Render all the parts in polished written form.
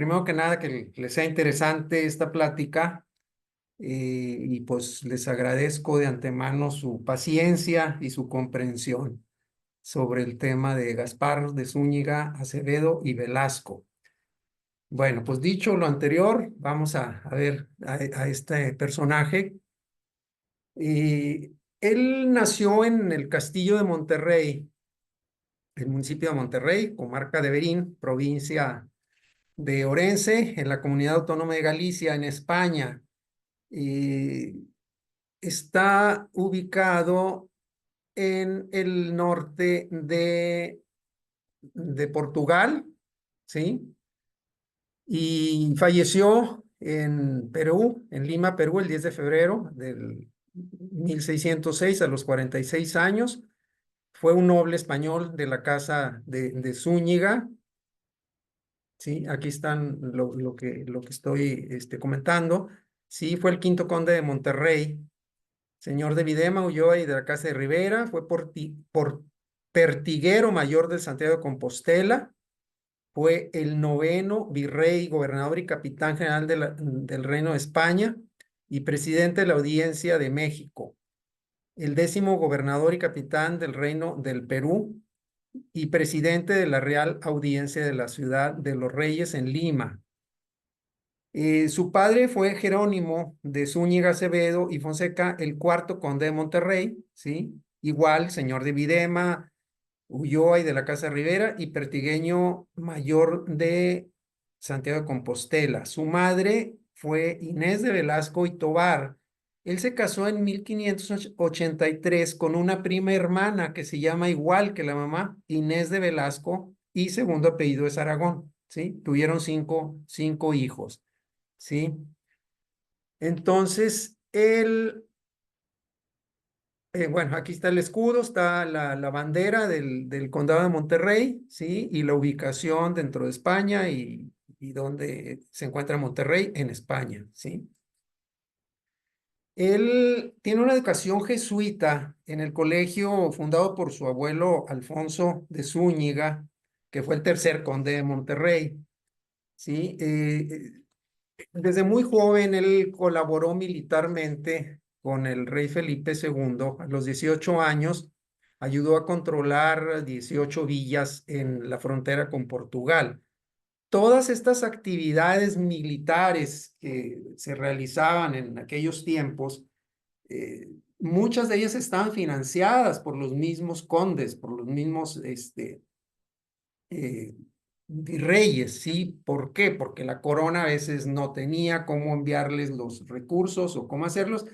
primero que nada que les sea interesante esta plática y pues les agradezco de antemano su paciencia y su comprensión sobre el tema de Gaspar de Zúñiga, Acevedo y Velasco. Bueno, pues dicho lo anterior, vamos a ver a este personaje. Él nació en el Castillo de Monterrey, el municipio de Monterrey, comarca de Berín, provincia de Orense, en la Comunidad Autónoma de Galicia, en España. Está ubicado en el norte de Portugal, ¿sí? Y falleció en Perú, en Lima, Perú, el 10 de febrero del 1606 a los 46 años. Fue un noble español de la casa de Zúñiga. Sí, aquí están lo que estoy comentando. Sí, fue el quinto conde de Monterrey, señor de Videma, Ulloa y de la Casa de Rivera. Fue por pertiguero mayor de Santiago de Compostela. Fue el noveno virrey, gobernador y capitán general del Reino de España y presidente de la Audiencia de México. El décimo gobernador y capitán del Reino del Perú y presidente de la Real Audiencia de la Ciudad de los Reyes en Lima. Su padre fue Jerónimo de Zúñiga Acevedo y Fonseca, el cuarto conde de Monterrey, ¿sí? Igual, señor de Videma, Ulloa y de la Casa Rivera y pertigueño mayor de Santiago de Compostela. Su madre fue Inés de Velasco y Tobar. Él se casó en 1583 con una prima hermana que se llama igual que la mamá, Inés de Velasco, y segundo apellido es Aragón, ¿sí? Tuvieron cinco hijos, ¿sí? Entonces, bueno, aquí está el escudo, está la bandera del condado de Monterrey, ¿sí? Y la ubicación dentro de España y donde se encuentra Monterrey en España, ¿sí? Él tiene una educación jesuita en el colegio fundado por su abuelo Alfonso de Zúñiga, que fue el tercer conde de Monterrey, ¿sí? Desde muy joven él colaboró militarmente con el rey Felipe II. A los 18 años ayudó a controlar 18 villas en la frontera con Portugal. Todas estas actividades militares que se realizaban en aquellos tiempos, muchas de ellas estaban financiadas por los mismos condes, por los mismos eh, virreyes, ¿sí? ¿Por qué? Porque la corona a veces no tenía cómo enviarles los recursos o cómo hacerlos,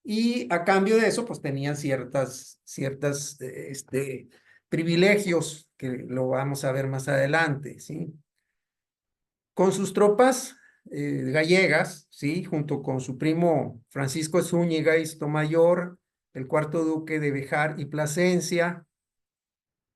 y a cambio de eso, pues tenían ciertas privilegios que lo vamos a ver más adelante, ¿sí? Con sus tropas gallegas, ¿sí? Junto con su primo Francisco Zúñiga y Sotomayor, el cuarto duque de Bejar y Plasencia,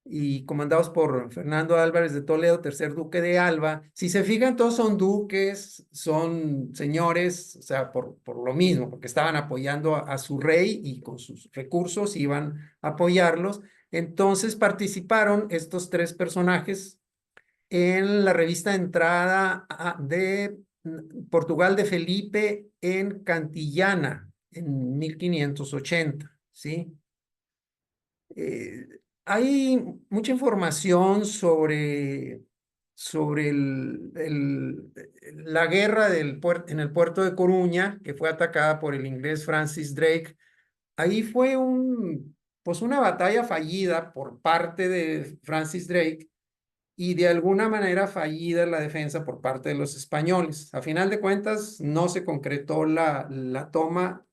y comandados por Fernando Álvarez de Toledo, tercer duque de Alba. Si se fijan, todos son duques, son señores, o sea, por lo mismo, porque estaban apoyando a su rey y con sus recursos iban a apoyarlos. Entonces participaron estos tres personajes en la revista de entrada de Portugal de Felipe en Cantillana en 1580, ¿sí? Eh, Hay mucha información sobre la guerra en el puerto de Coruña, que fue atacada por el inglés Francis Drake. Ahí fue pues una batalla fallida por parte de Francis Drake y de alguna manera fallida la defensa por parte de los españoles. A final de cuentas, no se concretó la toma.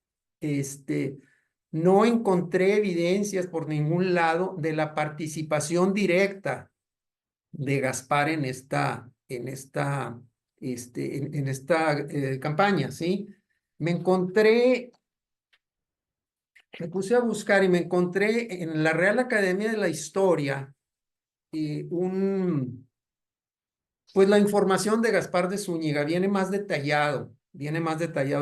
No encontré evidencias por ningún lado de la participación directa de Gaspar en esta campaña, ¿sí? Me encontré, me puse a buscar y me encontré en la Real Academia de la Historia eh, un Pues la información de Gaspar de Zúñiga viene más detallado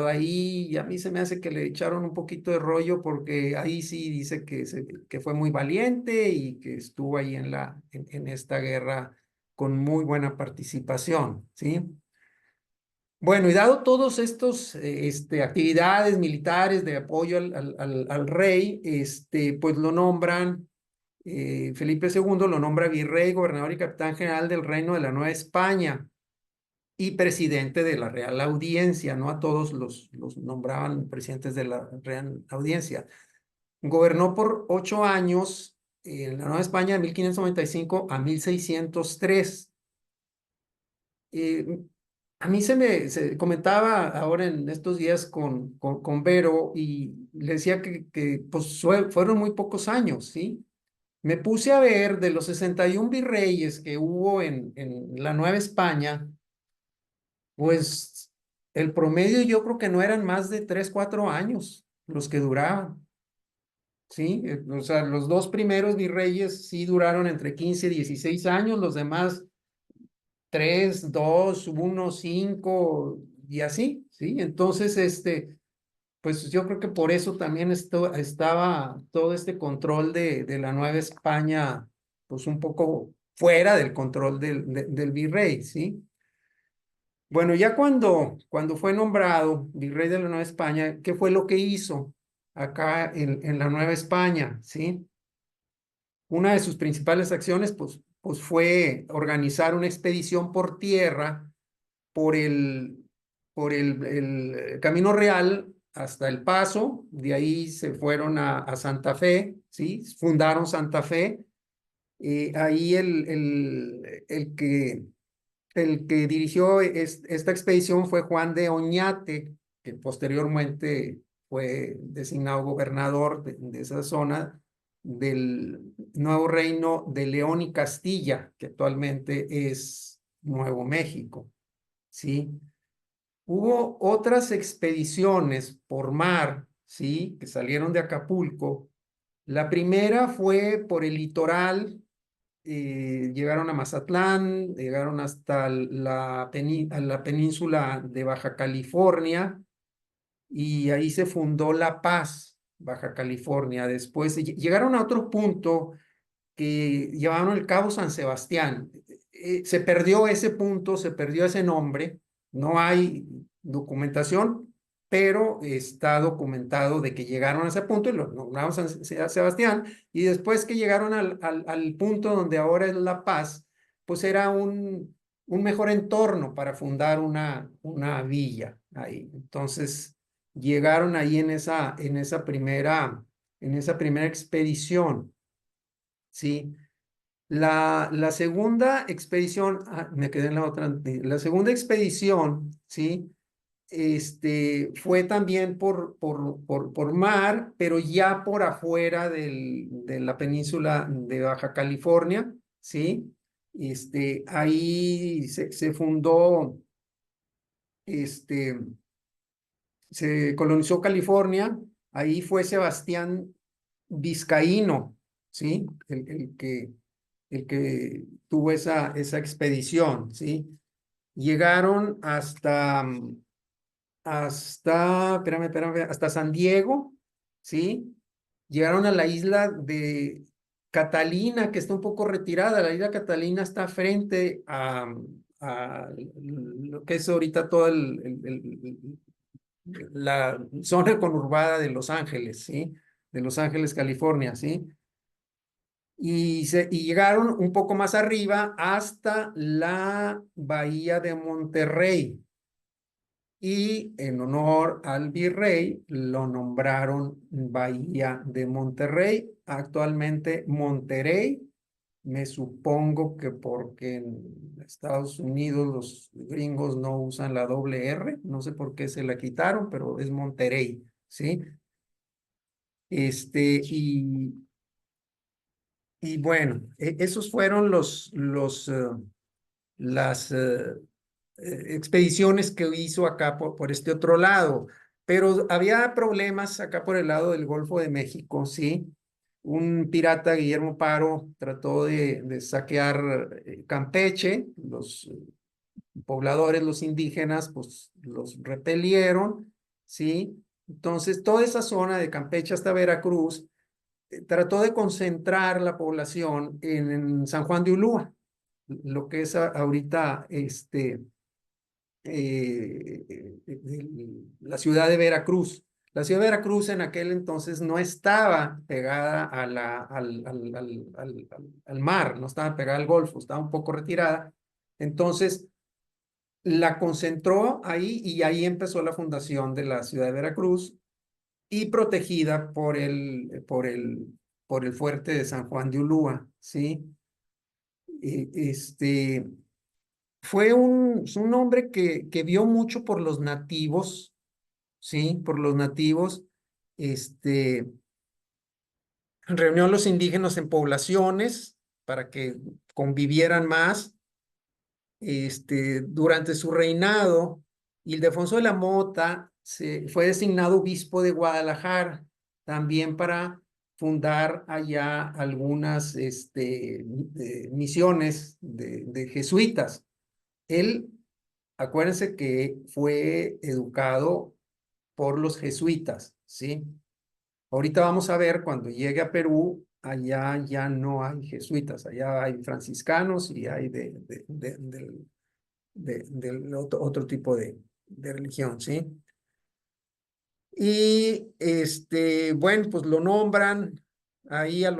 ahí, y a mí se me hace que le echaron un poquito de rollo porque ahí sí dice que fue muy valiente y que estuvo ahí en esta guerra con muy buena participación, ¿sí? Bueno, y dado todos estos actividades militares de apoyo al rey, pues lo nombran, Felipe II lo nombra virrey, gobernador y capitán general del Reino de la Nueva España y presidente de la Real Audiencia, no a todos los nombraban presidentes de la Real Audiencia. Gobernó por 8 años en la Nueva España de 1595 a 1603. Eh, a mí se comentaba ahora en estos días con Vero y le decía que pues, fueron muy pocos años, ¿sí? Me puse a ver de los 61 virreyes que hubo en la Nueva España, pues el promedio yo creo que no eran más de 3, 4 años los que duraban, ¿sí? O sea, los dos primeros virreyes sí duraron entre 15 y 16 años, los demás 3, 2, 1, 5 y así, ¿sí? Entonces, pues yo creo que por eso también estaba todo este control de la Nueva España, pues un poco fuera del control del virrey, ¿sí? Bueno, ya cuando fue nombrado virrey de la Nueva España, ¿qué fue lo que hizo acá en la Nueva España, ¿sí? Una de sus principales acciones, pues fue organizar una expedición por tierra por el Camino Real hasta El Paso, de ahí se fueron a Santa Fe, ¿sí? Fundaron Santa Fe. Ahí el que dirigió esta expedición fue Juan de Oñate, que posteriormente fue designado gobernador de esa zona del nuevo reino de León y Castilla, que actualmente es Nuevo México, ¿sí? Hubo otras expediciones por mar, ¿sí? Que salieron de Acapulco. La primera fue por el litoral, llegaron a Mazatlán, llegaron hasta a la península de Baja California y ahí se fundó La Paz, Baja California. Después llegaron a otro punto que llamaron el Cabo San Sebastián. Se perdió ese punto, se perdió ese nombre, no hay documentación, pero está documentado de que llegaron a ese punto y lo nombraron San Sebastián, y después que llegaron al punto donde ahora es La Paz, pues era un mejor entorno para fundar una villa ahí. Entonces, llegaron ahí en esa primera expedición. Sí, la segunda expedición, me quedé en la otra, la segunda expedición, ¿sí? Fue también por mar, pero ya por afuera de la península de Baja California, ¿sí? Ahí se fundó, este, se colonizó California, ahí fue Sebastián Vizcaíno, ¿sí? El que tuvo esa expedición, ¿sí? Llegaron espérame, hasta San Diego, ¿sí? Llegaron a la isla de Catalina, que está un poco retirada. La isla Catalina está frente a lo que es ahorita toda la zona conurbada de Los Ángeles, ¿sí? De Los Ángeles, California, ¿sí? Y llegaron un poco más arriba hasta la bahía de Monterrey. Y en honor al virrey lo nombraron Bahía de Monterrey, actualmente Monterrey. Me supongo que porque en Estados Unidos los gringos no usan la doble R, no sé por qué se la quitaron, pero es Monterrey, ¿sí? Y bueno, esos fueron las expediciones que hizo acá por este otro lado. Pero había problemas acá por el lado del Golfo de México, ¿sí? Un pirata, Guillermo Paro, trató de saquear Campeche. Los pobladores, los indígenas, pues los repelieron, ¿sí? Entonces, toda esa zona de Campeche hasta Veracruz trató de concentrar la población en San Juan de Ulúa, lo que es ahorita la ciudad de Veracruz. La ciudad de Veracruz en aquel entonces no estaba pegada al mar, no estaba pegada al Golfo, estaba un poco retirada. Entonces la concentró ahí y ahí empezó la fundación de la ciudad de Veracruz y protegida por el fuerte de San Juan de Ulúa, ¿sí? Este, es un hombre que vio mucho por los nativos, ¿sí? Por los nativos, este, reunió a los indígenas en poblaciones para que convivieran más. Durante su reinado, Ildefonso de la Mota fue designado obispo de Guadalajara, también para fundar allá algunas misiones de jesuitas. Él, acuérdense que fue educado por los jesuitas, ¿sí? Ahorita vamos a ver, cuando llegue a Perú, allá ya no hay jesuitas, allá hay franciscanos y hay del otro tipo de religión, ¿sí? Y bueno, pues lo nombran ahí en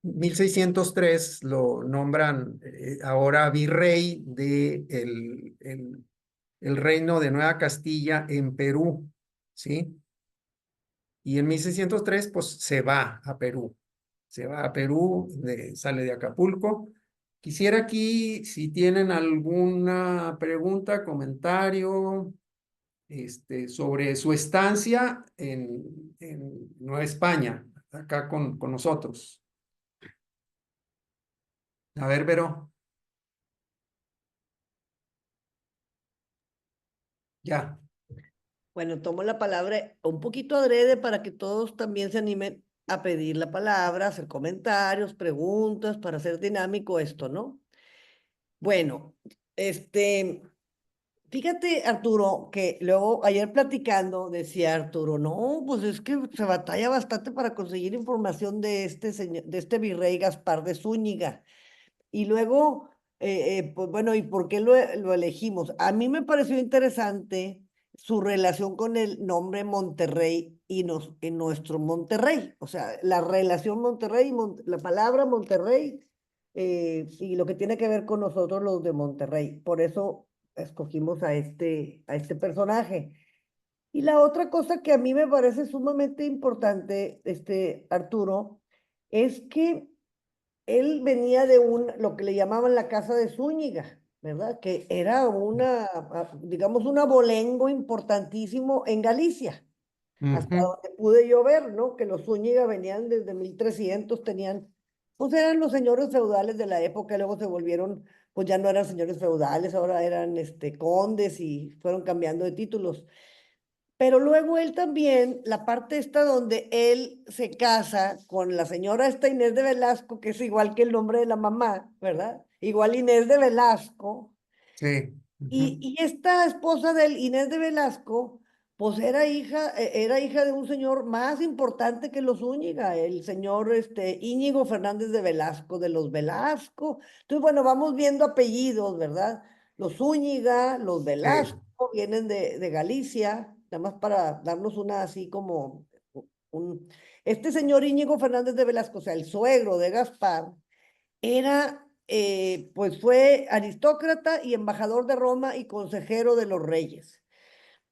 1603 lo nombran ahora virrey de el reino de Nueva Castilla en Perú, ¿sí? Y en 1603 pues se va a Perú. Se va a Perú, sale de Acapulco. Quisiera aquí, si tienen alguna pregunta, comentario, sobre su estancia en Nueva España, acá con nosotros. A ver, Vero, ya. Bueno, tomo la palabra un poquito adrede para que todos también se animen a pedir la palabra, hacer comentarios, preguntas, para hacer dinámico esto, ¿no? Bueno, este, fíjate, Arturo, que luego ayer platicando decía Arturo, no, pues es que se batalla bastante para conseguir información de este señor, de este virrey Gaspar de Zúñiga. Y luego, pues bueno, ¿y por qué lo elegimos? A mí me pareció interesante su relación con el nombre Monterrey en nuestro Monterrey. O sea, la relación Monterrey, la palabra Monterrey y lo que tiene que ver con nosotros los de Monterrey. Por eso escogimos a este personaje. Y la otra cosa que a mí me parece sumamente importante, Arturo, es que él venía de lo que le llamaban la casa de Zúñiga, ¿verdad? Que era digamos, un abolengo importantísimo en Galicia, hasta Ujú. donde pude yo ver, ¿no? Que los Zúñiga venían desde 1300, pues eran los señores feudales de la época, y luego se volvieron, pues ya no eran señores feudales, ahora eran, condes y fueron cambiando de títulos. Pero luego él también, la parte esta donde él se casa con la señora esta Inés de Velasco, que es igual que el nombre de la mamá, ¿verdad? Igual Inés de Velasco. Sí. Ujú. Y esta esposa de él, Inés de Velasco, pues era hija de un señor más importante que los Zúñiga, el señor Íñigo Fernández de Velasco, de los Velasco. Entonces, bueno, vamos viendo apellidos, ¿verdad? Los Zúñiga, los Sí. Velasco, vienen de Galicia, nada más para darnos una así como un... Este señor Íñigo Fernández de Velasco, o sea, el suegro de Gaspar, pues fue aristócrata y embajador de Roma y consejero de los reyes.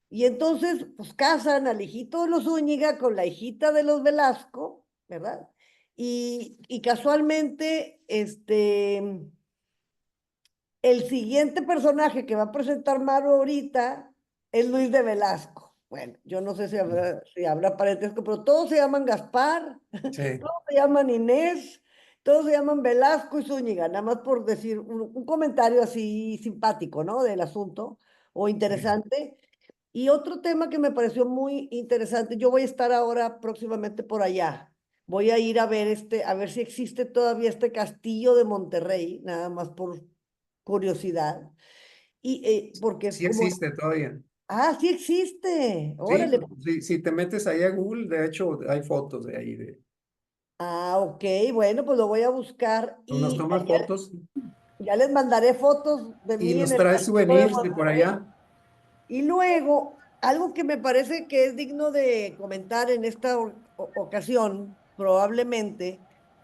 Y entonces, pues casan al hijito de los Zúñiga con la hijita de los Velasco, ¿verdad? Y casualmente, el siguiente personaje que va a presentar Maru ahorita es Luis de Velasco. Bueno, yo no sé si habrá parentesco, pero todos se llaman Gaspar, Sí. todos se llaman Inés, todos se llaman Velasco y Zúñiga, nada más por decir un comentario así simpático, ¿no? Del asunto o Sí. interesante. Y otro tema que me pareció muy interesante, yo voy a estar ahora próximamente por allá. Voy a ir a ver a ver si existe todavía este castillo de Monterrey, nada más por curiosidad. Y porque Sí como, existe todavía. sí existe, Sí, órale. si te metes ahí a Google, de hecho, hay fotos de ahí, Ok, bueno, pues lo voy a buscar. unas Y tomas ayer, fotos. Ya les mandaré fotos de Y mí en nos el trae Castillo de souvenirs de por Monterrey. allá. Y luego, algo que me parece que es digno de comentar en esta ocasión, probablemente,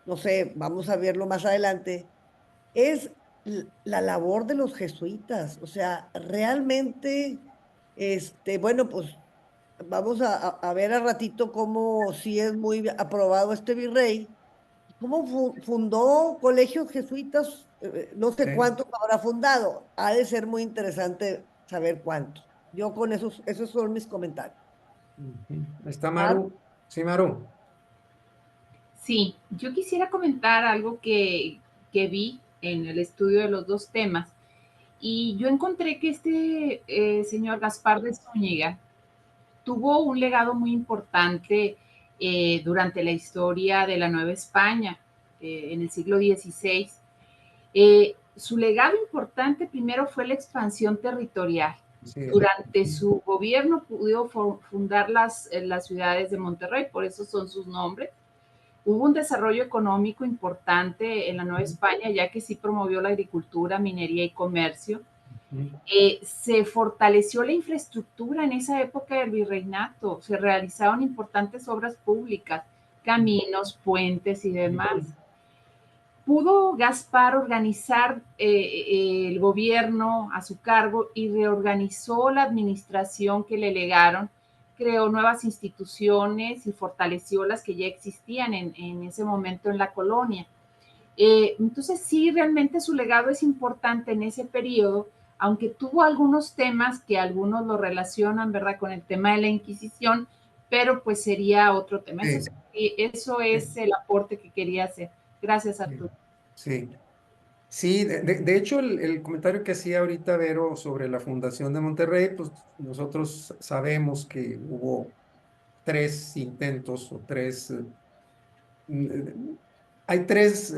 no sé, vamos a verlo más adelante, es la labor de los jesuitas. O sea, realmente, bueno, pues vamos a ver a ratito cómo sí es muy aprobado este virrey, cómo fundó colegios jesuitas, no sé Sí. cuántos habrá fundado, ha de ser muy interesante saber cuántos. Yo con esos son mis comentarios. Ujú. Está Mar, Maru. Sí, Maru. Sí, yo quisiera comentar algo que vi en el estudio de los dos temas y yo encontré que este señor Gaspar de Zúñiga tuvo un legado muy importante durante la historia de la Nueva España en el siglo XVI. Su legado importante primero fue la expansión territorial. Sí. Durante su gobierno pudo fundar las ciudades de Monterrey, por eso son sus nombres. Hubo un desarrollo económico importante en la Nueva España, ya que sí promovió la agricultura, minería y comercio. Se fortaleció la infraestructura en esa época del virreinato, se realizaron importantes obras públicas, caminos, puentes y demás. Pudo Gaspar organizar el gobierno a su cargo y reorganizó la administración que le legaron, creó nuevas instituciones y fortaleció las que ya existían en ese momento en la colonia. Entonces sí, realmente su legado es importante en ese periodo, aunque tuvo algunos temas que algunos lo relacionan, ¿verdad?, con el tema de la Inquisición, pero pues sería otro tema. Sí. Eso es Sí. el aporte que quería hacer. Gracias, Sí. Arturo. Sí. Sí, de hecho, el comentario que hacía ahorita Vero sobre la fundación de Monterrey, pues nosotros sabemos que hubo tres intentos o tres, mm, hay tres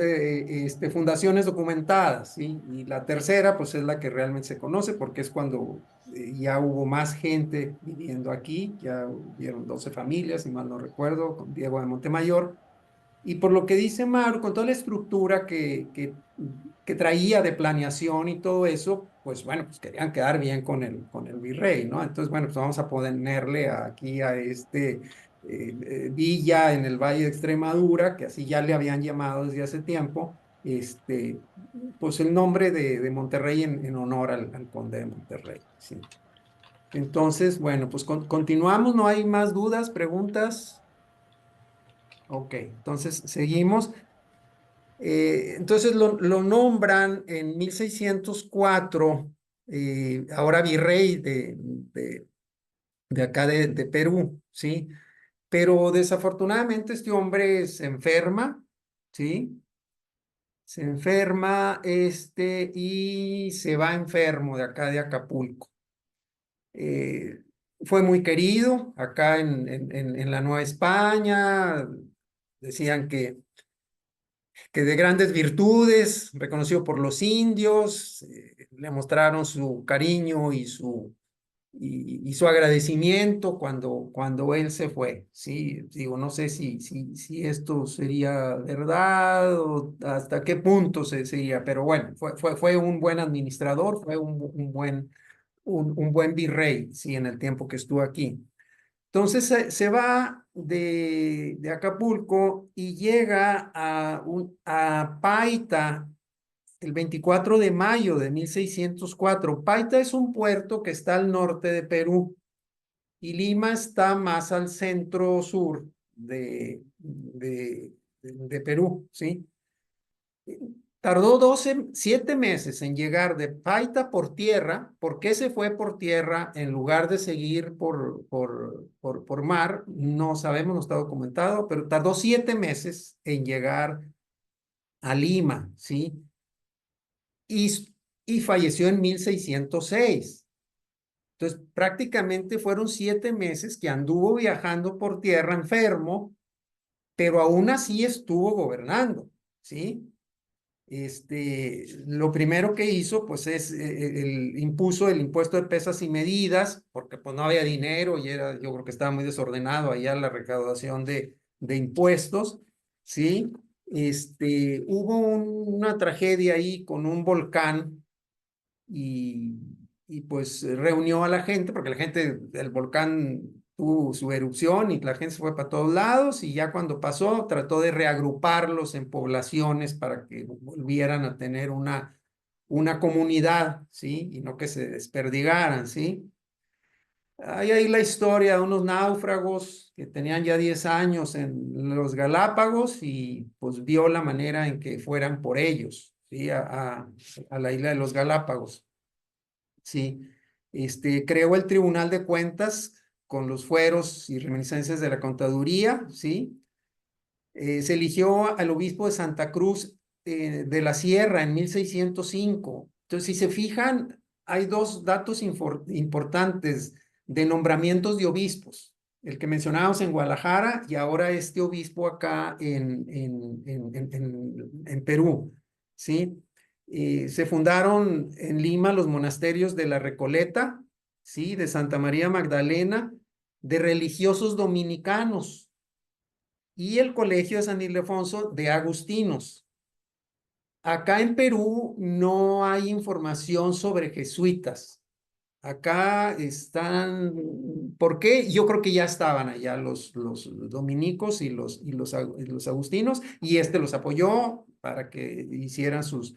fundaciones documentadas, ¿sí? Y la tercera, pues es la que realmente se conoce porque es cuando ya hubo más gente viviendo aquí, ya hubieron 12 familias, si mal no recuerdo, con Diego de Montemayor. Y por lo que dice Maru, con toda la estructura que traía de planeación y todo eso, pues bueno, pues querían quedar bien con el virrey, ¿no? Entonces, bueno, pues vamos a ponerle aquí a villa en el Valle de Extremadura, que así ya le habían llamado desde hace tiempo, pues el nombre de Monterrey en honor al conde de Monterrey, sí. Entonces, bueno, pues continuamos, no hay más dudas, preguntas. Ok, entonces seguimos. Entonces lo nombran en 1604, ahora virrey de acá de Perú, ¿sí? Pero desafortunadamente este hombre se enferma, ¿sí? Se enferma y se va enfermo de acá de Acapulco. Eh, Fue muy querido acá en la Nueva España. Decían que de grandes virtudes, reconocido por los indios, le mostraron su cariño y su agradecimiento cuando él se fue. Sí, digo, no sé si esto sería verdad o hasta qué punto sería, pero bueno, fue un buen administrador, fue un buen virrey, sí, en el tiempo que estuvo aquí. Entonces se va de Acapulco y llega a Paita el 24 de mayo de 1604. Paita es un puerto que está al norte de Perú y Lima está más al centro-sur de Perú, ¿sí? Tardó 7 meses en llegar de Paita por tierra. ¿Por qué se fue por tierra en lugar de seguir por mar? No sabemos, no está documentado, pero tardó 7 meses en llegar a Lima, ¿sí? Y falleció en 1606. Entonces, prácticamente fueron 7 meses que anduvo viajando por tierra enfermo, pero aún así estuvo gobernando, ¿sí? Lo primero que hizo, pues, impuso el impuesto de pesas y medidas, porque pues no había dinero y yo creo que estaba muy desordenado allá la recaudación de impuestos, ¿sí? Hubo una tragedia ahí con un volcán y, y pues reunió a la gente, porque la gente, el volcán tuvo su erupción y la gente se fue para todos lados y ya cuando pasó trató de reagruparlos en poblaciones para que volvieran a tener una comunidad, ¿sí? Y no que se desperdigaran, ¿sí? Hay ahí la historia de unos náufragos que tenían ya 10 años en los Galápagos y pues vio la manera en que fueran por ellos, ¿sí? A la isla de los Galápagos, ¿sí? Creó el Tribunal de Cuentas con los fueros y reminiscencias de la contaduría, ¿sí? Se eligió al obispo de Santa Cruz de la Sierra en 1605. Entonces, si se fijan, hay dos datos importantes de nombramientos de obispos. El que mencionábamos en Guadalajara y ahora este obispo acá en Perú, ¿sí? Se fundaron en Lima los monasterios de la Recoleta, ¿sí? De Santa María Magdalena, de religiosos dominicanos y el Colegio de San Ildefonso de Agustinos. Acá en Perú no hay información sobre jesuitas. Acá están, ¿por qué? Yo creo que ya estaban allá los dominicos y los agustinos, y los apoyó para que hicieran sus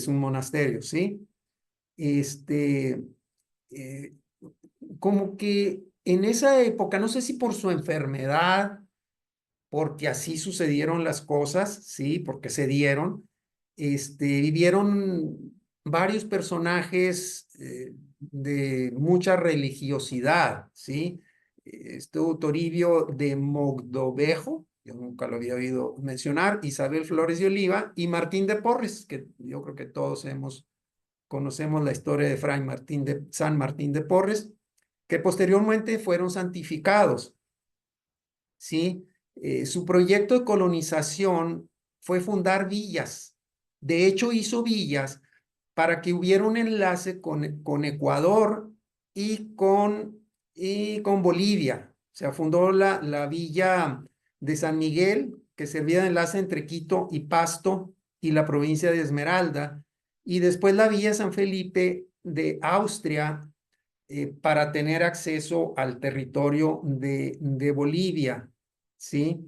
monasterios, ¿sí? Este, eh, Como que en esa época, no sé si por su enfermedad, porque así sucedieron las cosas, ¿sí? Porque se dieron. Vivieron varios personajes de mucha religiosidad, ¿sí? Estuvo Toribio de Mogrovejo, yo nunca lo había oído mencionar, Isabel Flores de Oliva y Martín de Porres, que yo creo que todos conocemos la historia de Fray San Martín de Porres, que posteriormente fueron santificados, ¿sí? Su proyecto de colonización fue fundar villas. De hecho, hizo villas para que hubiera un enlace con Ecuador y con Bolivia. O sea, fundó la villa de San Miguel, que servía de enlace entre Quito y Pasto y la provincia de Esmeralda. Y después la villa San Felipe de Austria, para tener acceso al territorio de Bolivia, ¿sí?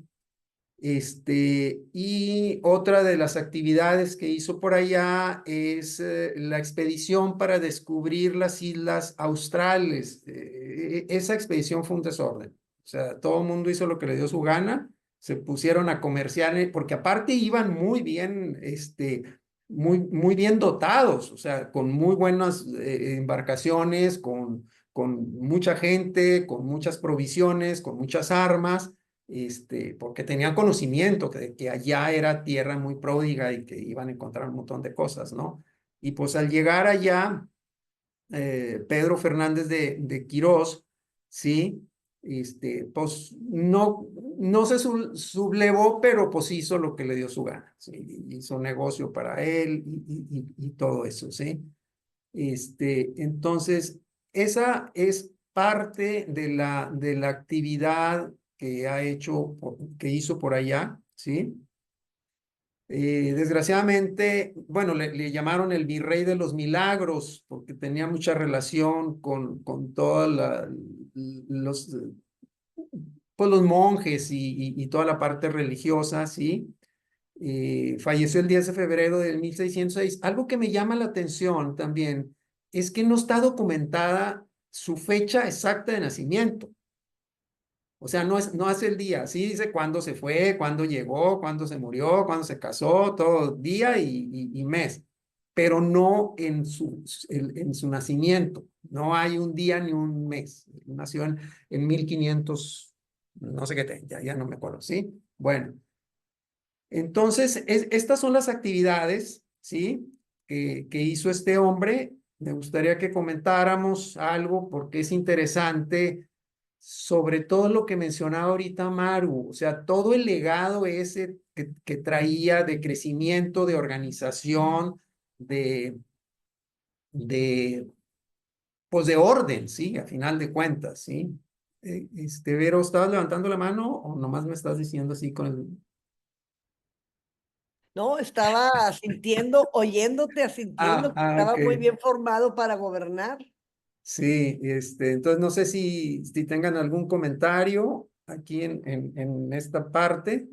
Y otra de las actividades que hizo por allá es la expedición para descubrir las islas australes. Esa expedición fue un desorden. O sea, todo el mundo hizo lo que le dio su gana, se pusieron a comerciar, porque aparte iban muy bien, muy bien dotados, o sea, con muy buenas embarcaciones, con mucha gente, con muchas provisiones, con muchas armas, porque tenían conocimiento que allá era tierra muy pródiga y que iban a encontrar un montón de cosas, ¿no? Y pues al llegar allá, Pedro Fernández de Quirós, ¿sí? Pues no se sublevó, pero pues hizo lo que le dio su gana, ¿sí? Hizo negocio para él y todo eso, ¿sí? Entonces, esa es parte de la actividad que que hizo por allá, ¿sí? Desgraciadamente, bueno, le llamaron el virrey de los milagros porque tenía mucha relación con todos los monjes y toda la parte religiosa, ¿sí? Falleció el 10 de febrero de 1606. Algo que me llama la atención también es que no está documentada su fecha exacta de nacimiento. O sea, no hace el día, sí dice cuándo se fue, cuándo llegó, cuándo se murió, cuándo se casó, todo día y mes, pero no en su nacimiento. No hay un día ni un mes. Nació en 1500, no sé qué, ya no me acuerdo, ¿sí? Bueno, entonces estas son las actividades, ¿sí? Que hizo este hombre. Me gustaría que comentáramos algo porque es interesante sobre todo lo que mencionaba ahorita Maru, o sea, todo el legado ese que traía de crecimiento, de organización, de, de, pues de orden, ¿sí? A final de cuentas, ¿sí? Vero, ¿estabas levantando la mano o nomás me estás diciendo así con el... No, estaba asintiendo, oyéndote, asintiendo que Ok. estaba muy bien formado para gobernar. Sí, entonces no sé si tengan algún comentario aquí en esta parte.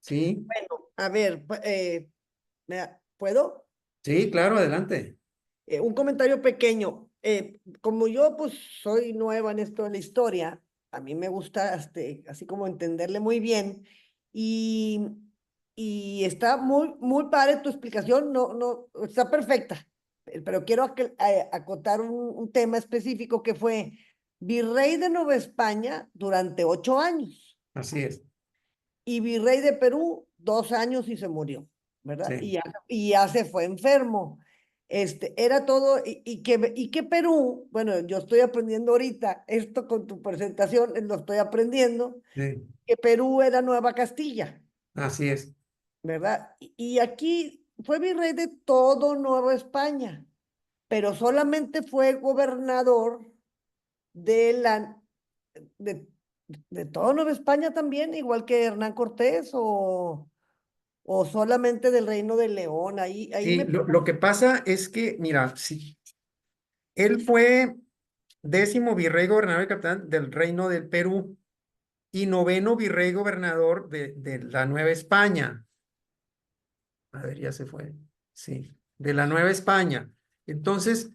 Sí, Bueno, a ver, ¿puedo? sí, claro, adelante. Un comentario pequeño. Como yo pues soy nueva en esto de la historia, a mí me gusta así como entenderle muy bien y, y está muy padre tu explicación, no, está perfecta, pero quiero acotar un tema específico que fue virrey de Nueva España durante 8 años Así es. y virrey de Perú 2 años y se murió, ¿verdad? Sí, Y ya se fue enfermo. Era todo, y que Perú, bueno, yo estoy aprendiendo ahorita, esto con tu presentación, lo estoy aprendiendo, sí, que Perú era Nueva Castilla, así es. ¿verdad? Y aquí fue virrey de todo Nueva España, pero solamente fue gobernador de de, de todo Nueva España también, igual que Hernán Cortés o solamente del Reino de León. Ahí Sí, me... lo que pasa es que, mira, sí, él fue 10º virrey gobernador y capitán del Reino del Perú y 9º virrey gobernador de la Nueva España. A ver, ya se fue. Sí, de la Nueva España. Entonces,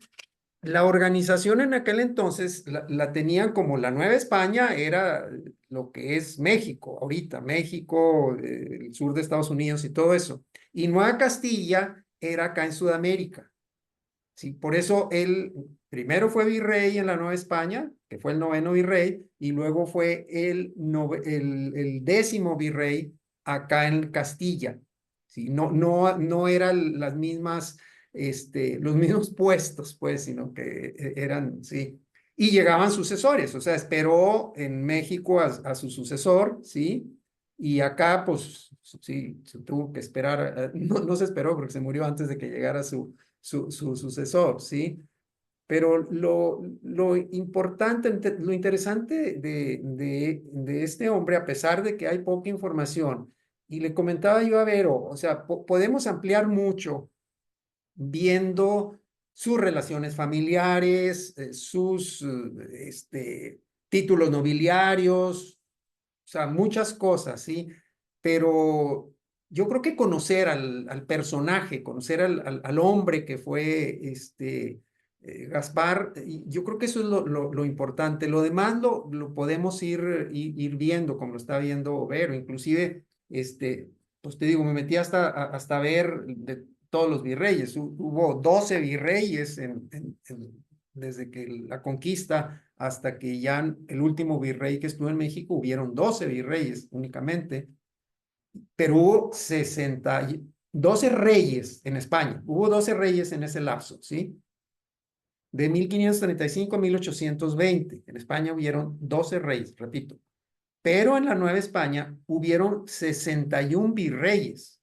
la organización en aquel entonces la tenían como la Nueva España, era lo que es México, ahorita, México, el sur de Estados Unidos y todo eso. Y Nueva Castilla era acá en Sudamérica. Sí, por eso él primero fue virrey en la Nueva España, que fue el 9º virrey, y luego fue el 10º virrey acá en Castilla. Sí, no eran las mismas, los mismos puestos, pues, sino que eran, sí. Y llegaban sucesores, o sea, esperó en México a su sucesor, ¿sí? Y acá, pues, sí, se tuvo que esperar, no se esperó porque se murió antes de que llegara su sucesor, ¿sí? Pero lo importante, lo interesante de este hombre, a pesar de que hay poca información, y le comentaba yo a Vero, o sea, podemos ampliar mucho viendo sus relaciones familiares, sus títulos nobiliarios, o sea, muchas cosas, ¿sí? Pero yo creo que conocer al personaje, conocer al hombre que fue Gaspar, y yo creo que eso es lo importante. Lo demás lo podemos ir viendo, como lo está viendo Vero. Inclusive, pues te digo, me metí hasta ver de todos los virreyes. Hubo 12 virreyes desde que la conquista hasta que ya el último virrey que estuvo en México, hubieron 12 virreyes únicamente, pero hubo 12 reyes en España, hubo 12 reyes en ese lapso, ¿sí? De 1535 a 1820, en España hubieron 12 reyes, repito, pero en la Nueva España hubieron 61 virreyes.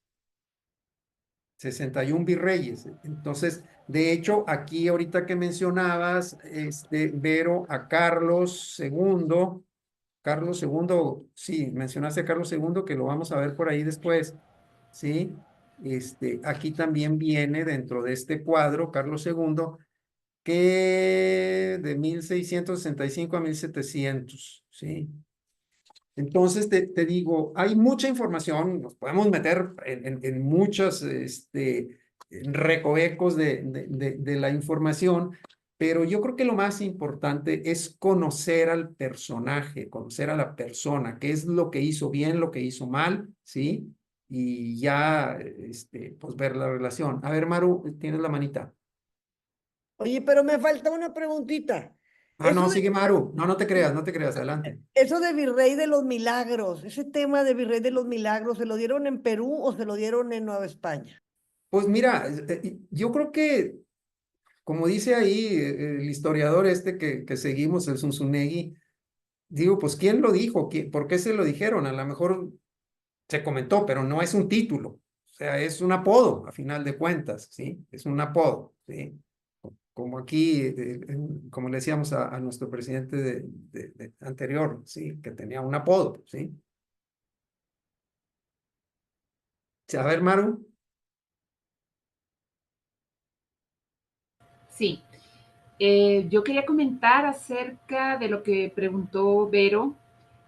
61 virreyes. Entonces, de hecho, aquí ahorita que mencionabas, Vero, a Carlos segundo, sí, mencionaste a Carlos segundo, que lo vamos a ver por ahí después, ¿sí? Aquí también viene dentro de este cuadro, Carlos segundo, que de 1665 a 1700, ¿sí? Entonces, te digo, hay mucha información, nos podemos meter en muchos en recovecos de la información, pero yo creo que lo más importante es conocer al personaje, conocer a la persona, qué es lo que hizo bien, lo que hizo mal, ¿sí? Y ya, pues ver la relación. A ver, Maru, tienes la manita. Oye, pero me falta una preguntita. Ah, no, Eso de, sigue Maru. No, no te creas, adelante. eso de Virrey de los Milagros, ese tema de Virrey de los Milagros, ¿se lo dieron en Perú o se lo dieron en Nueva España? Pues mira, yo creo que como dice ahí el historiador que seguimos, el Zunzunegui, digo, pues ¿quién lo dijo? ¿Por qué se lo dijeron? A lo mejor se comentó, pero no es un título. O sea, es un apodo, a final de cuentas, ¿sí? Es un apodo, ¿sí? Como aquí, como le decíamos a nuestro presidente anterior, ¿sí? Que tenía un apodo, ¿sí? A ver, Maru. Sí, yo quería comentar acerca de lo que preguntó Vero.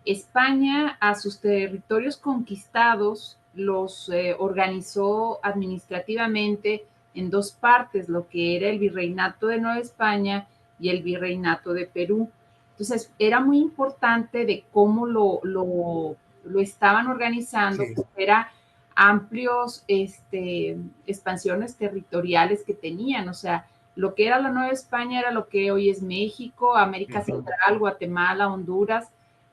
España a sus territorios conquistados los organizó administrativamente en dos partes, lo que era el virreinato de Nueva España y el virreinato de Perú. Entonces, era muy importante de cómo lo estaban organizando, Sí. pues era amplios expansiones territoriales que tenían, o sea, lo que era la Nueva España era lo que hoy es México, América Central, Guatemala, Honduras,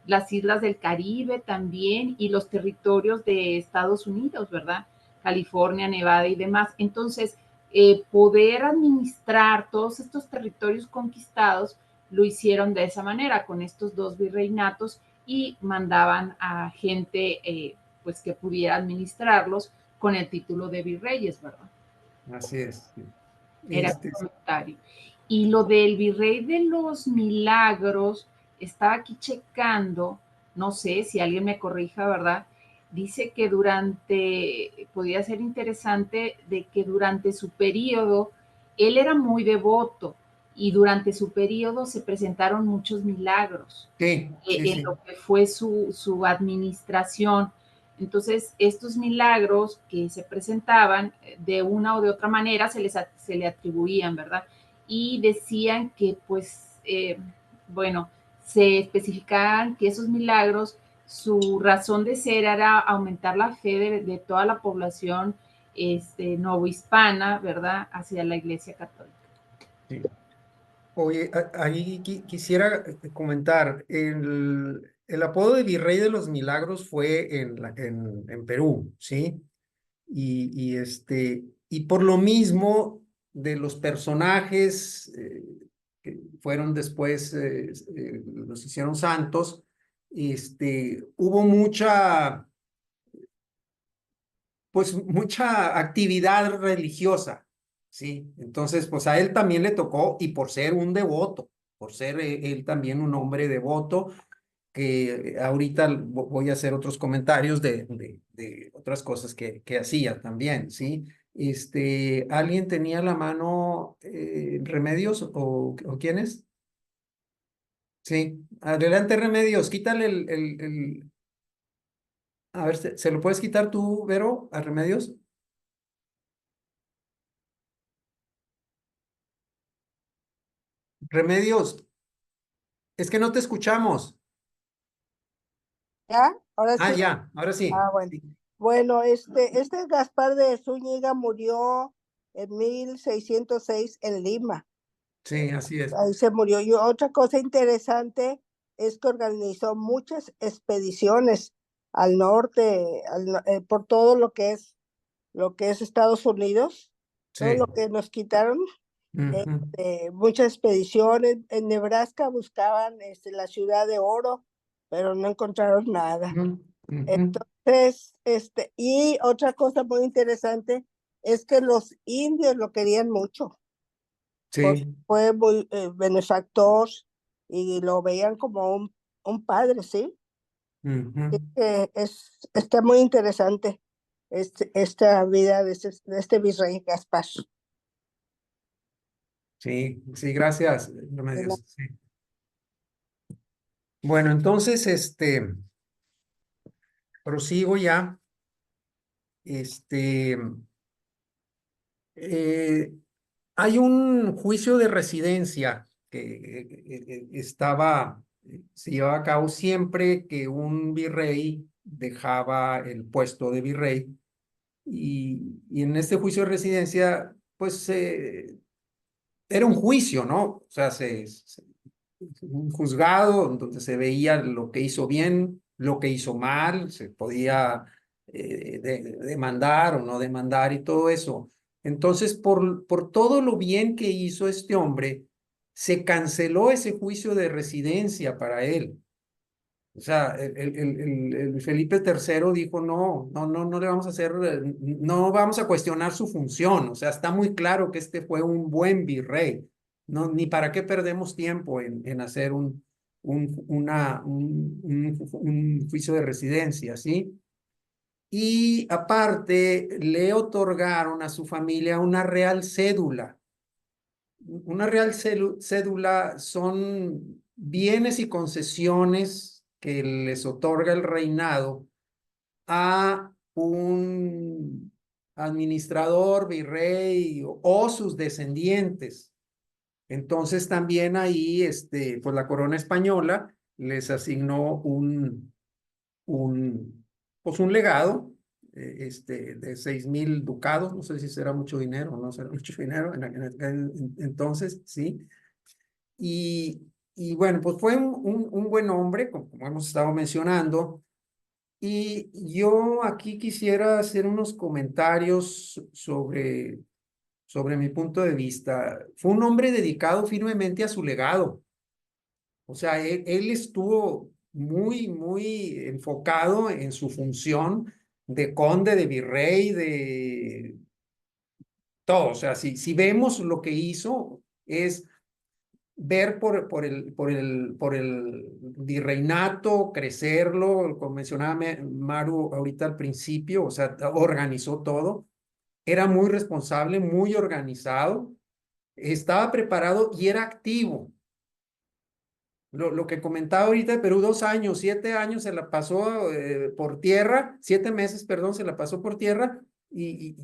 las islas del Caribe también y los territorios de Estados Unidos, ¿verdad? California, Nevada y demás. Entonces, poder administrar todos estos territorios conquistados lo hicieron de esa manera, con estos dos virreinatos y mandaban a gente pues que pudiera administrarlos con el título de virreyes, ¿verdad? Así es. Sí. Era mi comentario. Y lo del virrey de los milagros, estaba aquí checando, no sé si alguien me corrija, ¿verdad? Dice que podía ser interesante de que durante su periodo, él era muy devoto y durante su periodo se presentaron muchos milagros Sí, sí, en sí. lo que fue su administración. Entonces, estos milagros que se presentaban de una o de otra manera se le atribuían, ¿verdad? Y decían que, pues, bueno, se especificaban que esos milagros, su razón de ser era aumentar la fe de toda la población novohispana, ¿verdad?, hacia la Iglesia Católica. Sí. Oye, ahí quisiera comentar, el apodo de Virrey de los Milagros fue en Perú, ¿sí? Y por lo mismo de los personajes que fueron después, los hicieron santos, hubo pues mucha actividad religiosa, ¿sí? Entonces, pues a él también le tocó, y por ser un devoto, por ser él también un hombre devoto, que ahorita voy a hacer otros comentarios de otras cosas que hacía también, ¿sí? ¿Alguien tenía la mano Remedios o quién es? Sí, adelante Remedios, quítale a ver, ¿se lo puedes quitar tú, Vero, a Remedios? Remedios, es que no te escuchamos. ¿Ya? Ahora Ah, sí. ya, ahora sí. Ah, bueno. Sí, Bueno, este Gaspar de Zúñiga murió en 1606 en Lima. sí, así es. Ahí se murió. Y otra cosa interesante es que organizó muchas expediciones al norte, por todo lo que es Estados Unidos, todo lo Sí. que nos quitaron. Ujú, Muchas expediciones. En Nebraska buscaban la ciudad de oro, pero no encontraron nada. ujú, ujú. Entonces, y otra cosa muy interesante es que los indios lo querían mucho, porque Sí. fue muy benefactor y lo veían como un padre, ¿sí? Ujú. Está muy interesante esta vida de este virrey Gaspar. Sí, sí, gracias, De la- Remedios. Sí. Bueno, entonces, prosigo ya. Este, eh, Hay un juicio de residencia que se llevaba a cabo siempre que un virrey dejaba el puesto de virrey. Y en este juicio de residencia, pues era un juicio, ¿no? O sea, un juzgado donde se veía lo que hizo bien, lo que hizo mal, se podía demandar o no demandar y todo eso. Entonces, por todo lo bien que hizo este hombre, se canceló ese juicio de residencia para él. O sea, el Felipe III dijo, no le vamos a hacer, no vamos a cuestionar su función. O sea, está muy claro que este fue un buen virrey. No, ni para qué perdemos tiempo en hacer un juicio de residencia, ¿sí? y aparte le otorgaron a su familia una real cédula. Una real cédula son bienes y concesiones que les otorga el reinado a un administrador, virrey o sus descendientes. Entonces también ahí, pues la corona española les asignó pues un legado, de 6,000 ducados. No sé si será mucho dinero o no será mucho dinero entonces, sí. Y bueno, pues fue un buen hombre, como hemos estado mencionando. Y yo aquí quisiera hacer unos comentarios sobre mi punto de vista. Fue un hombre dedicado firmemente a su legado. O sea, él estuvo muy enfocado en su función de conde, de virrey, de todo. O sea, si vemos lo que hizo, es ver por el virreinato, crecerlo, como mencionaba Maru ahorita al principio, o sea, organizó todo, era muy responsable, muy organizado, estaba preparado y era activo. Lo que comentaba ahorita de Perú, 2 años, 7 años se la pasó por tierra, 7 meses, perdón, se la pasó por tierra y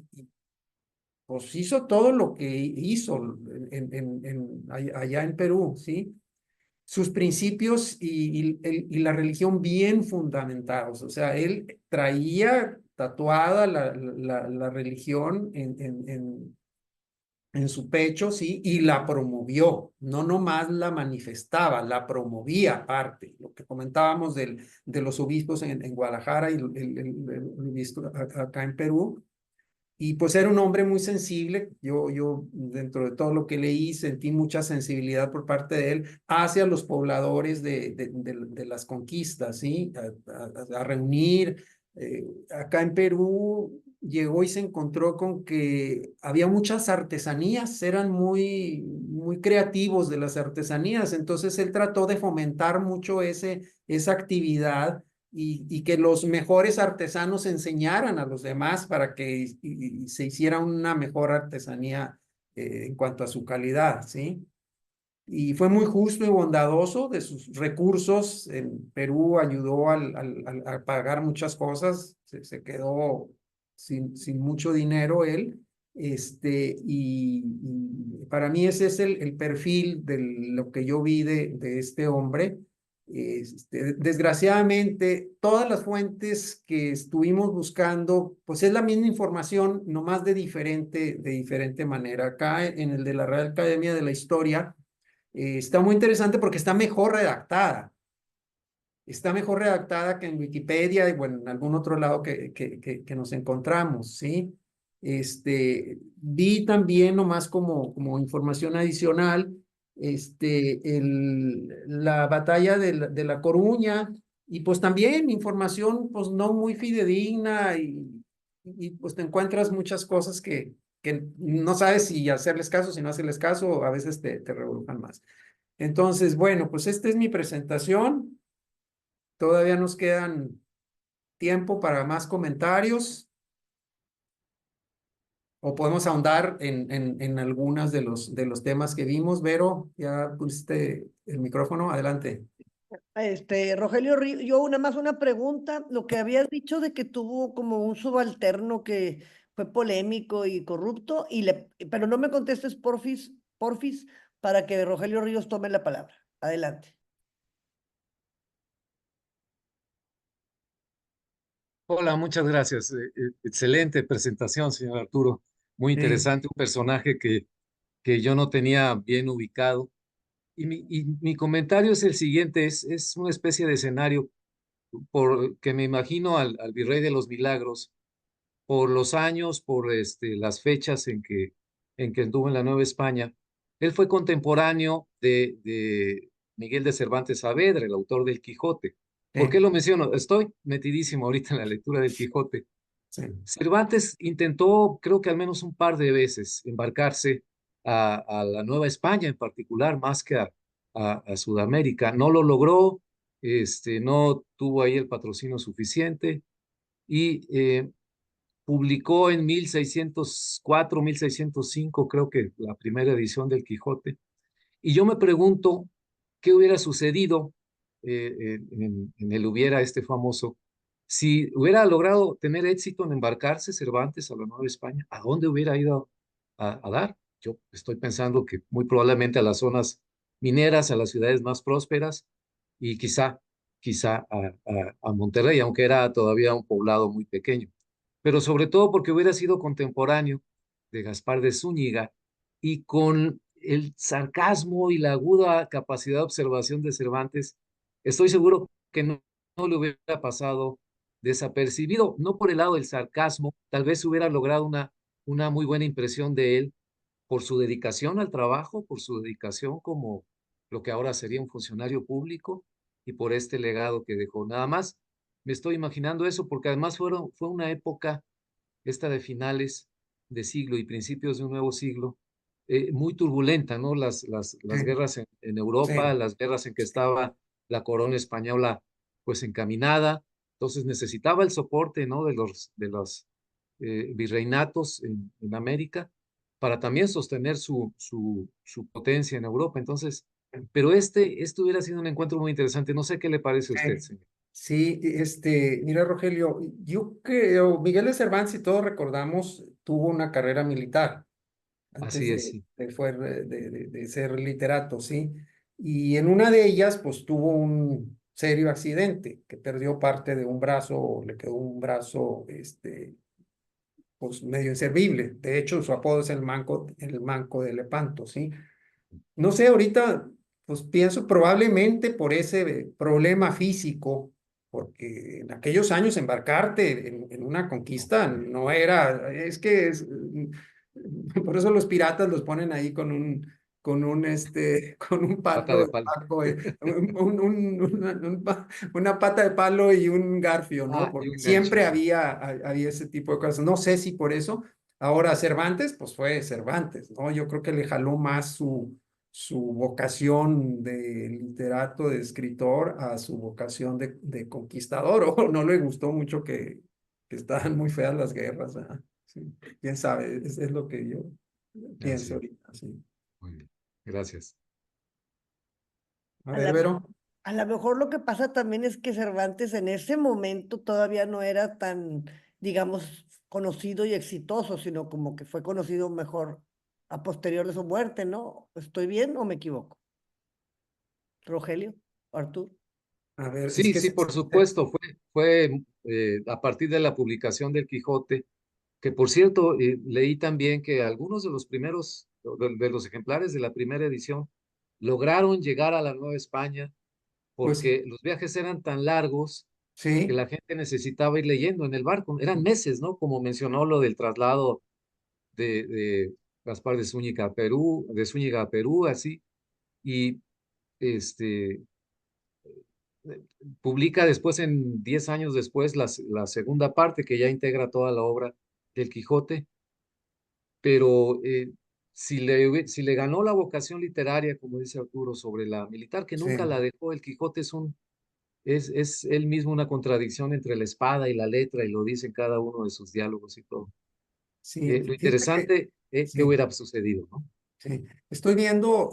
pues hizo todo lo que hizo allá en Perú, ¿sí? Sus principios y la religión bien fundamentados. O sea, él traía tatuada la religión en su pecho, ¿sí? Y la promovió, no nomás la manifestaba, la promovía aparte. Lo que comentábamos de los obispos en Guadalajara y el obispo acá en Perú. Y pues era un hombre muy sensible. Yo dentro de todo lo que leí, sentí mucha sensibilidad por parte de él hacia los pobladores de las conquistas, ¿sí? A reunir. Acá en Perú llegó y se encontró con que había muchas artesanías, eran muy creativos de las artesanías. Entonces él trató de fomentar mucho esa actividad y que los mejores artesanos enseñaran a los demás para que se hiciera una mejor artesanía en cuanto a su calidad, ¿sí? Y fue muy justo y bondadoso de sus recursos. En Perú ayudó a pagar muchas cosas, se quedó sin mucho dinero él. Y para mí ese es el perfil de lo que yo vi de este hombre. Desgraciadamente, todas las fuentes que estuvimos buscando, pues es la misma información, nomás de diferente manera. Acá en el de la Real Academia de la Historia, está muy interesante porque está mejor redactada. Está mejor redactada que en Wikipedia y bueno, en algún otro lado que nos encontramos, ¿sí? Vi también nomás como información adicional, la batalla de la Coruña y pues también información pues no muy fidedigna y pues te encuentras muchas cosas que no sabes si hacerles caso, si no hacerles caso, a veces te revolucionan más. Entonces, bueno, pues esta es mi presentación. Todavía nos quedan tiempo para más comentarios o podemos ahondar en algunos de los temas que vimos. Vero, ya pusiste el micrófono, adelante. Rogelio Ríos, yo una más una pregunta, lo que habías dicho de que tuvo como un subalterno que fue polémico y corrupto, pero no me contestes porfis, para que Rogelio Ríos tome la palabra. Adelante. Hola, muchas gracias. Excelente presentación, señor Arturo. Muy Sí. interesante, un personaje que yo no tenía bien ubicado. Y mi comentario es el siguiente, es una especie de escenario que me imagino al Virrey de los Milagros, por los años, por las fechas en que estuvo en la Nueva España. Él fue contemporáneo de Miguel de Cervantes Saavedra, el autor del Quijote. ¿Por qué Sí, lo menciono? Estoy metidísimo ahorita en la lectura del Quijote. sí, Cervantes intentó, creo que al menos un par de veces, embarcarse a la Nueva España en particular, más que a Sudamérica. No lo logró, no tuvo ahí el patrocinio suficiente. y publicó en 1604, 1605, creo que la primera edición del Quijote. Y yo me pregunto qué hubiera sucedido en el Hubiera este famoso, si hubiera logrado tener éxito en embarcarse Cervantes a la Nueva España, ¿a dónde hubiera ido a dar? Yo estoy pensando que muy probablemente a las zonas mineras, a las ciudades más prósperas y quizá a Monterrey, aunque era todavía un poblado muy pequeño. Pero sobre todo porque hubiera sido contemporáneo de Gaspar de Zúñiga y con el sarcasmo y la aguda capacidad de observación de Cervantes, estoy seguro que no le hubiera pasado desapercibido, no por el lado del sarcasmo, tal vez hubiera logrado una muy buena impresión de él por su dedicación al trabajo, por su dedicación como lo que ahora sería un funcionario público y por este legado que dejó. Nada más me estoy imaginando eso porque además fue una época, esta de finales de siglo y principios de un nuevo siglo, muy turbulenta, ¿no? Las Sí, guerras en Europa, sí, las guerras en que estaba la corona española pues encaminada, entonces necesitaba el soporte, ¿no? De los virreinatos en América para también sostener su potencia en Europa. Entonces, pero este hubiera sido un encuentro muy interesante. No sé qué le parece a usted, sí. señor. Sí, mira, Rogelio, yo creo, Miguel de Cervantes, si todos recordamos, tuvo una carrera militar antes Así es, sí. de ser literato, ¿sí? Y en una de ellas, pues tuvo un serio accidente, que perdió parte de un brazo, o le quedó un brazo, pues medio inservible. De hecho, su apodo es el manco de Lepanto, ¿sí? No sé, ahorita, pues pienso probablemente por ese problema físico, porque en aquellos años embarcarte en una conquista no era, por eso los piratas los ponen ahí con un Pata palo de de palo. barco, una pata de palo y un garfio, ¿no? Ah, y Porque un gancho, siempre sí. había ese tipo de cosas. No sé si por eso. Ahora, Cervantes, pues fue Cervantes, ¿no? Yo creo que le jaló más su vocación de literato, de escritor, a su vocación de conquistador, o no le gustó mucho que estaban muy feas las guerras, ¿verdad? Sí, quién sabe, es lo que yo pienso Así, ahorita, sí. muy bien. Gracias. A A ver, la Vero. A lo mejor lo que pasa también es que Cervantes en ese momento todavía no era tan, digamos, conocido y exitoso, sino como que fue conocido mejor a posterior de su muerte, ¿no? ¿Estoy bien o me equivoco? Rogelio, Artur. A ver, es Sí, que sí, por supuesto, fue a partir de la publicación del Quijote, que por cierto, leí también que algunos de los primeros, de los ejemplares de la primera edición, lograron llegar a la Nueva España pues porque los viajes eran tan largos que sí, la gente necesitaba ir leyendo en el barco. Eran meses, ¿no? Como mencionó lo del traslado de Gaspar de Zúñiga a Perú, así, y este, publica después, en 10 años después, la segunda parte que ya integra toda la obra del Quijote, pero si le ganó la vocación literaria, como dice Arturo, sobre la militar, que nunca sí, la dejó, el Quijote es él mismo una contradicción entre la espada y la letra, y lo dice en cada uno de sus diálogos y todo. sí, Lo fíjate que interesante es qué sí. hubiera sucedido, ¿no? Sí, estoy viendo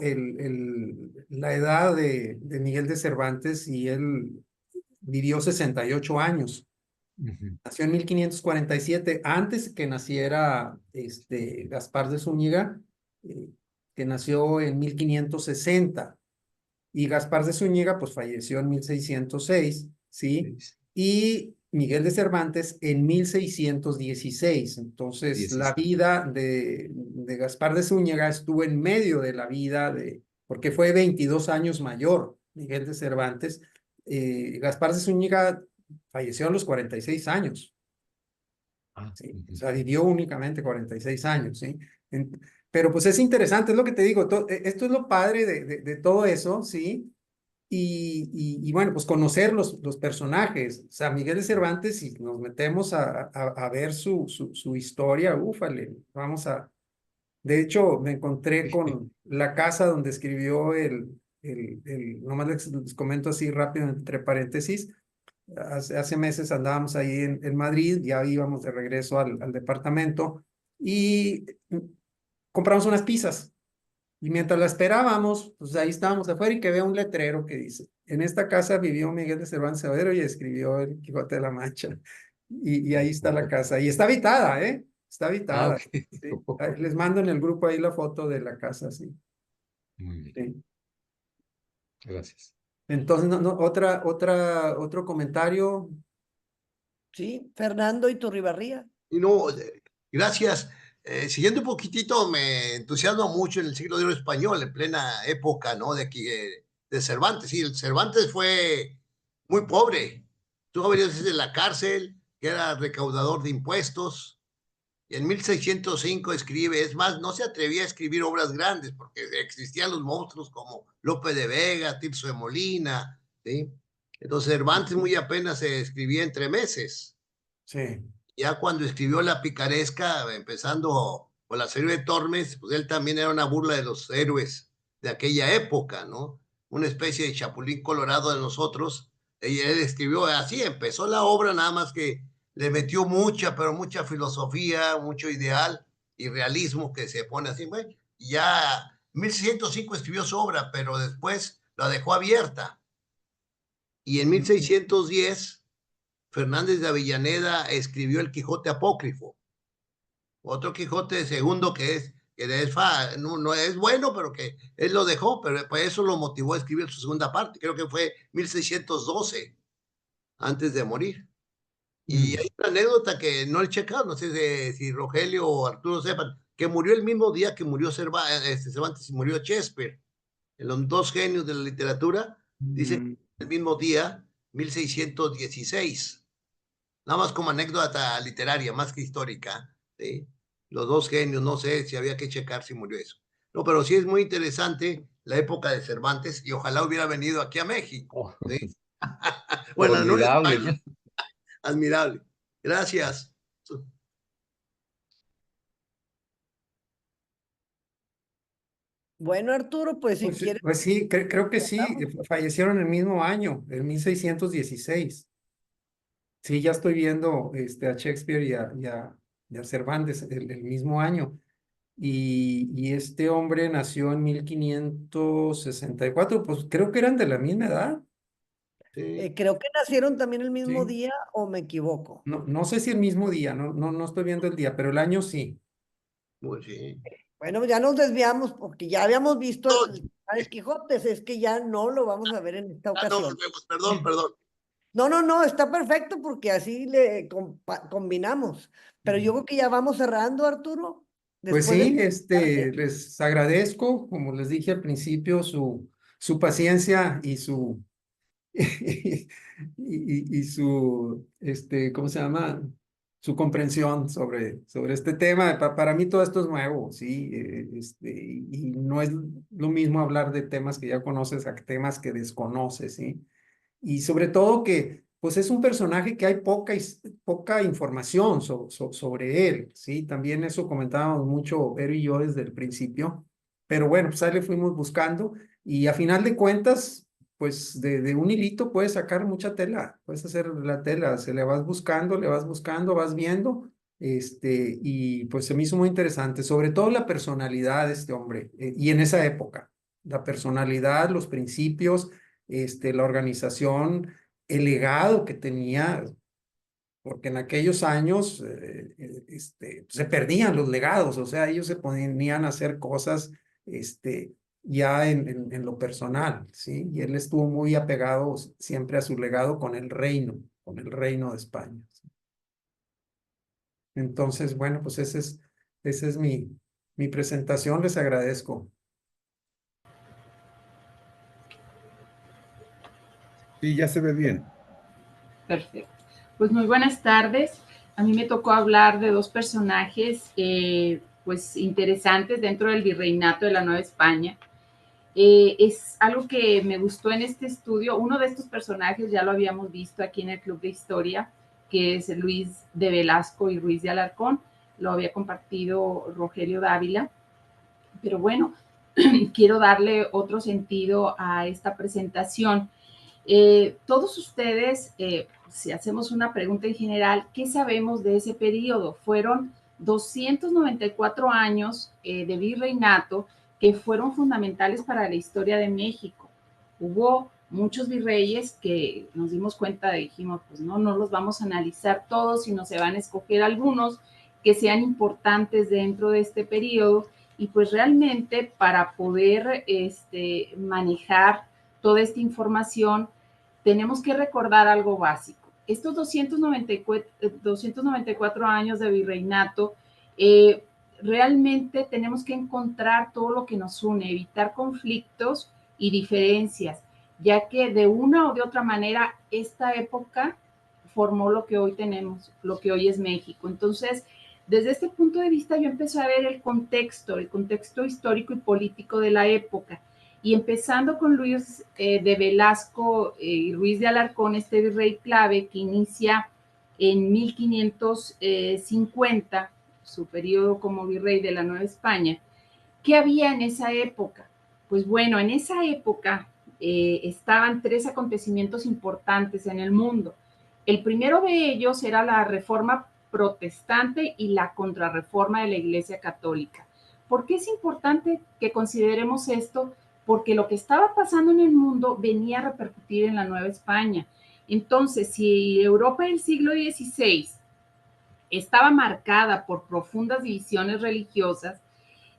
la edad de Miguel de Cervantes y él vivió 68 años. Ujú. Nació en 1547, antes que naciera Gaspar de Zúñiga, eh, que nació en 1560. Y Gaspar de Zúñiga, pues falleció en 1606, ¿sí? Sí, Y Miguel de Cervantes en 1616. Entonces, la 16. vida de Gaspar de Zúñiga estuvo en medio de la vida porque fue 22 años mayor Miguel de Cervantes. Gaspar de Zúñiga falleció a los 46 años. Ah, Sí, o ujú. sea, vivió únicamente 46 años, ¿sí? En- pero pues es interesante, es lo que te digo, esto es lo padre de todo eso, ¿sí? Y bueno, pues conocer los personajes, o sea, Miguel de Cervantes, si nos metemos a ver su historia, úfale, de hecho, me encontré con la casa donde escribió nomás les comento así rápido entre paréntesis, hace meses andábamos ahí en Madrid, ya íbamos de regreso al departamento y compramos unas pizzas. Y mientras la esperábamos, pues ahí estábamos afuera y que veo un letrero que dice, en esta casa vivió Miguel de Cervantes Saavedra y escribió El Quijote de la Mancha. Y ahí está la casa. Y está habitada, ¿eh? Está Ah, habitada. ok. Sí. Ahí les mando en el grupo ahí la foto de la casa, sí. Muy bien, Sí. gracias. Entonces, otro comentario. Sí, Fernando Iturribarría. Y no, gracias. Siguiendo un poquitito, me entusiasma mucho en el siglo de oro español, en plena época, ¿no? De aquí, de Cervantes. Sí, el Cervantes fue muy pobre. Tuvo varias veces en la cárcel, que era recaudador de impuestos. Y en 1605 escribe, es más, no se atrevía a escribir obras grandes porque existían los monstruos como Lope de Vega, Tirso de Molina, ¿sí? Entonces Cervantes muy apenas se escribía entre meses. Sí. Ya cuando escribió La Picaresca, empezando con la serie de Tormes, pues él también era una burla de los héroes de aquella época, ¿no? Una especie de chapulín colorado de nosotros. Y él escribió así, empezó la obra, nada más que le metió mucha, pero mucha filosofía, mucho ideal y realismo que se pone así, güey. Y ya 1605 escribió su obra, pero después la dejó abierta. Y en 1610 Fernández de Avellaneda escribió El Quijote Apócrifo, otro Quijote segundo no es bueno, pero que él lo dejó, pero pues eso lo motivó a escribir su segunda parte, creo que fue 1612, antes de morir. Y hay una anécdota que no he checado, no sé si Rogelio o Arturo sepan, que murió el mismo día que murió Cervantes y murió Shakespeare. En los dos genios de la literatura, dicen el mismo día, 1616. Nada más como anécdota literaria, más que histórica, ¿sí? Los dos genios, no sé si había que checar si murió eso. No, pero sí es muy interesante la época de Cervantes y ojalá hubiera venido aquí a México, Oh, ¿sí? Bueno, no en formidable, España, ¿no? admirable. Gracias. Bueno, Arturo, pues si quieres, Pues sí, creo que sí, cerramos. fallecieron el mismo año, en 1616. Sí, ya estoy viendo a Shakespeare y a Cervantes el mismo año. Y este hombre nació en 1564, pues creo que eran de la misma edad. Sí, Creo que nacieron también el mismo Sí. día o me equivoco. No sé si el mismo día, no estoy viendo el día, pero el año sí. muy bien. Bueno, ya nos desviamos porque ya habíamos visto No, el Quijote, es que ya no lo vamos a ver en esta no, ocasión. perdón, perdón. No, no, no, está perfecto porque así le combinamos. Pero yo creo que ya vamos cerrando, Arturo. Pues Después de sí, escucharte. les agradezco, como les dije al principio, su paciencia y su, y su, ¿cómo se llama? Su comprensión sobre este tema. Para mí todo esto es nuevo, ¿sí? Y no es lo mismo hablar de temas que ya conoces a temas que desconoces, ¿sí? Y sobre todo que, pues es un personaje que hay poca información sobre él, ¿sí? También eso comentábamos mucho Vero y yo desde el principio, pero bueno, pues ahí le fuimos buscando y a final de cuentas, pues de un hilito puedes sacar mucha tela, puedes hacer la tela, se le vas buscando, vas viendo, y pues se me hizo muy interesante, sobre todo la personalidad de este hombre, y en esa época, la personalidad, los principios, la organización, el legado que tenía, porque en aquellos años se perdían los legados, o sea, ellos se ponían a hacer cosas ya en lo personal, ¿sí? Y él estuvo muy apegado siempre a su legado con el reino de España. ¿Sí? Entonces, bueno, pues esa es mi presentación, les agradezco. Sí, ya se ve bien. Perfecto. Pues muy buenas tardes. A mí me tocó hablar de dos personajes pues interesantes dentro del virreinato de la Nueva España. Es algo que me gustó en este estudio. Uno de estos personajes ya lo habíamos visto aquí en el Club de Historia, que es Luis de Velasco y Ruiz de Alarcón. Lo había compartido Rogelio Dávila. Pero bueno, quiero darle otro sentido a esta presentación. Todos ustedes, si hacemos una pregunta en general, ¿qué sabemos de ese periodo? Fueron 294 años de virreinato que fueron fundamentales para la historia de México. Hubo muchos virreyes que nos dimos cuenta, dijimos, pues no los vamos a analizar todos, sino se van a escoger algunos que sean importantes dentro de este periodo, y pues realmente para poder manejar toda esta información tenemos que recordar algo básico. Estos 294 años de virreinato, realmente tenemos que encontrar todo lo que nos une, evitar conflictos y diferencias, ya que de una o de otra manera esta época formó lo que hoy tenemos, lo que hoy es México. Entonces, desde este punto de vista yo empecé a ver el contexto histórico y político de la época. Y empezando con Luis de Velasco y Ruiz de Alarcón, este virrey clave que inicia en 1550, su periodo como virrey de la Nueva España. ¿Qué había en esa época? Pues bueno, en esa época estaban 3 acontecimientos importantes en el mundo. El primero de ellos era la Reforma Protestante y la Contrarreforma de la Iglesia Católica. ¿Por qué es importante que consideremos esto? Porque lo que estaba pasando en el mundo venía a repercutir en la Nueva España. Entonces, si Europa del siglo XVI estaba marcada por profundas divisiones religiosas,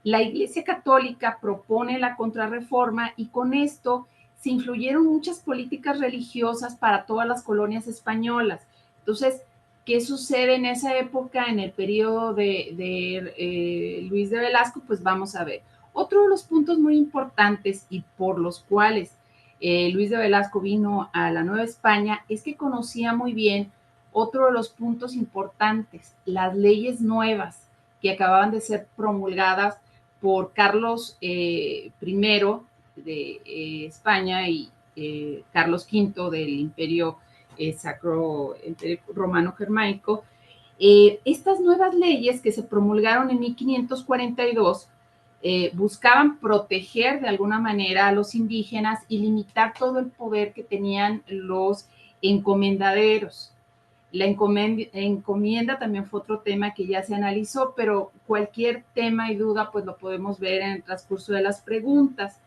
la Iglesia Católica propone la Contrarreforma y con esto se influyeron muchas políticas religiosas para todas las colonias españolas. Entonces, ¿qué sucede en esa época, en el periodo de Luis de Velasco? Pues vamos a ver. Otro de los puntos muy importantes y por los cuales Luis de Velasco vino a la Nueva España es que conocía muy bien otro de los puntos importantes, las leyes nuevas que acababan de ser promulgadas por Carlos I de España y Carlos V del Imperio Sacro Romano Germánico. Estas nuevas leyes que se promulgaron en 1542 buscaban proteger de alguna manera a los indígenas y limitar todo el poder que tenían los encomendaderos. La encomienda también fue otro tema que ya se analizó, pero cualquier tema y duda pues lo podemos ver en el transcurso de las preguntas.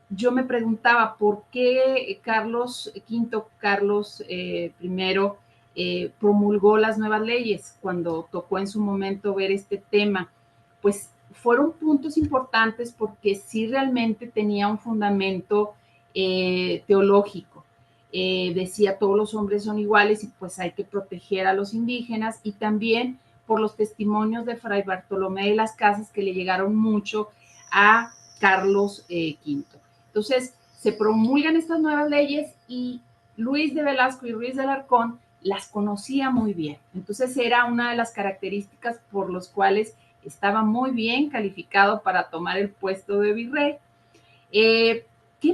Yo me preguntaba por qué Carlos V, Carlos I, promulgó las nuevas leyes cuando tocó en su momento ver este tema. Pues fueron puntos importantes porque sí realmente tenía un fundamento teológico. Decía todos los hombres son iguales y pues hay que proteger a los indígenas, y también por los testimonios de Fray Bartolomé de las Casas que le llegaron mucho a Carlos V. Entonces se promulgan estas nuevas leyes y Luis de Velasco y Ruiz de Alarcón las conocía muy bien. Entonces era una de las características por las cuales estaba muy bien calificado para tomar el puesto de virrey. ¿Qué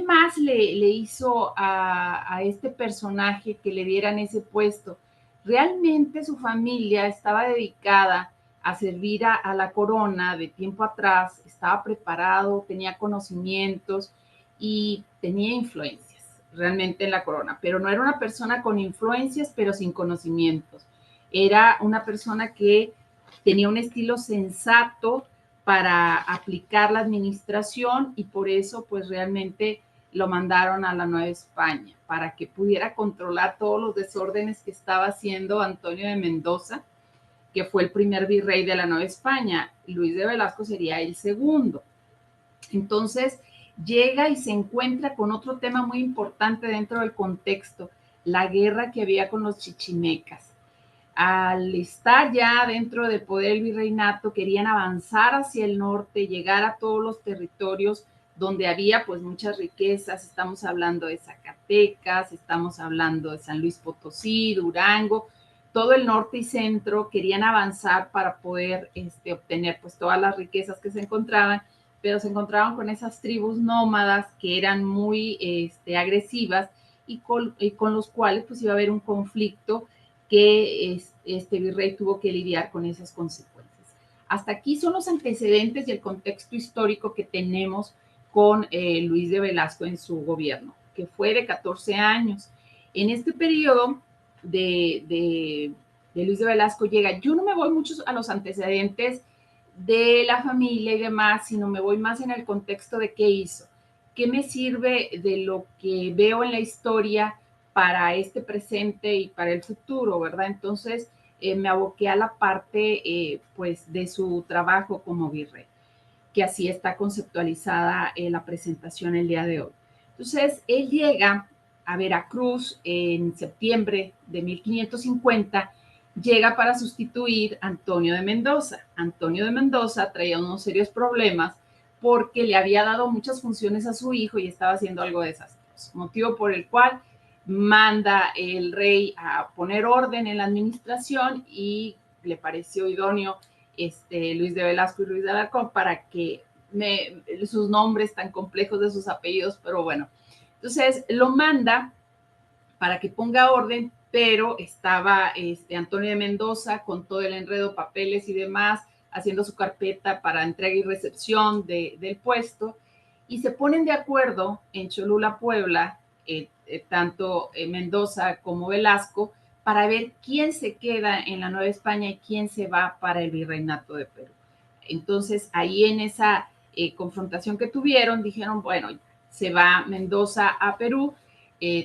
más le hizo a este personaje que le dieran ese puesto? Realmente su familia estaba dedicada a servir a la corona de tiempo atrás, estaba preparado, tenía conocimientos y tenía influencias realmente en la corona, pero no era una persona con influencias, pero sin conocimientos. Era una persona que tenía un estilo sensato para aplicar la administración y por eso pues realmente lo mandaron a la Nueva España para que pudiera controlar todos los desórdenes que estaba haciendo Antonio de Mendoza, que fue el primer virrey de la Nueva España. Luis de Velasco sería el segundo. Entonces llega y se encuentra con otro tema muy importante dentro del contexto, la guerra que había con los chichimecas. Al estar ya dentro del poder del virreinato, querían avanzar hacia el norte, llegar a todos los territorios donde había pues muchas riquezas. Estamos hablando de Zacatecas, estamos hablando de San Luis Potosí, Durango, todo el norte y centro querían avanzar para poder obtener pues todas las riquezas que se encontraban, pero se encontraban con esas tribus nómadas que eran muy agresivas y con los cuales pues iba a haber un conflicto que este virrey tuvo que lidiar con esas consecuencias. Hasta aquí son los antecedentes y el contexto histórico que tenemos con Luis de Velasco en su gobierno. que fue de 14 años. En este periodo de Luis de Velasco llega, yo no me voy mucho a los antecedentes de la familia y demás, sino me voy más en el contexto de qué hizo, qué me sirve de lo que veo en la historia para este presente y para el futuro, ¿verdad? Entonces me aboqué a la parte pues de su trabajo como virrey, que así está conceptualizada la presentación el día de hoy. Entonces él llega a Veracruz en septiembre de 1550, llega para sustituir a Antonio de Mendoza. Antonio de Mendoza traía unos serios problemas porque le había dado muchas funciones a su hijo y estaba haciendo algo desastroso, motivo por el cual manda el rey a poner orden en la administración y le pareció idóneo Luis de Velasco y Ruiz de Alarcón para que sus nombres tan complejos de sus apellidos, pero bueno, entonces lo manda para que ponga orden, pero estaba Antonio de Mendoza con todo el enredo, papeles y demás, haciendo su carpeta para entrega y recepción del puesto, y se ponen de acuerdo en Cholula, Puebla, tanto Mendoza como Velasco, para ver quién se queda en la Nueva España y quién se va para el virreinato de Perú. Entonces, ahí en esa confrontación que tuvieron, dijeron, bueno, se va Mendoza a Perú,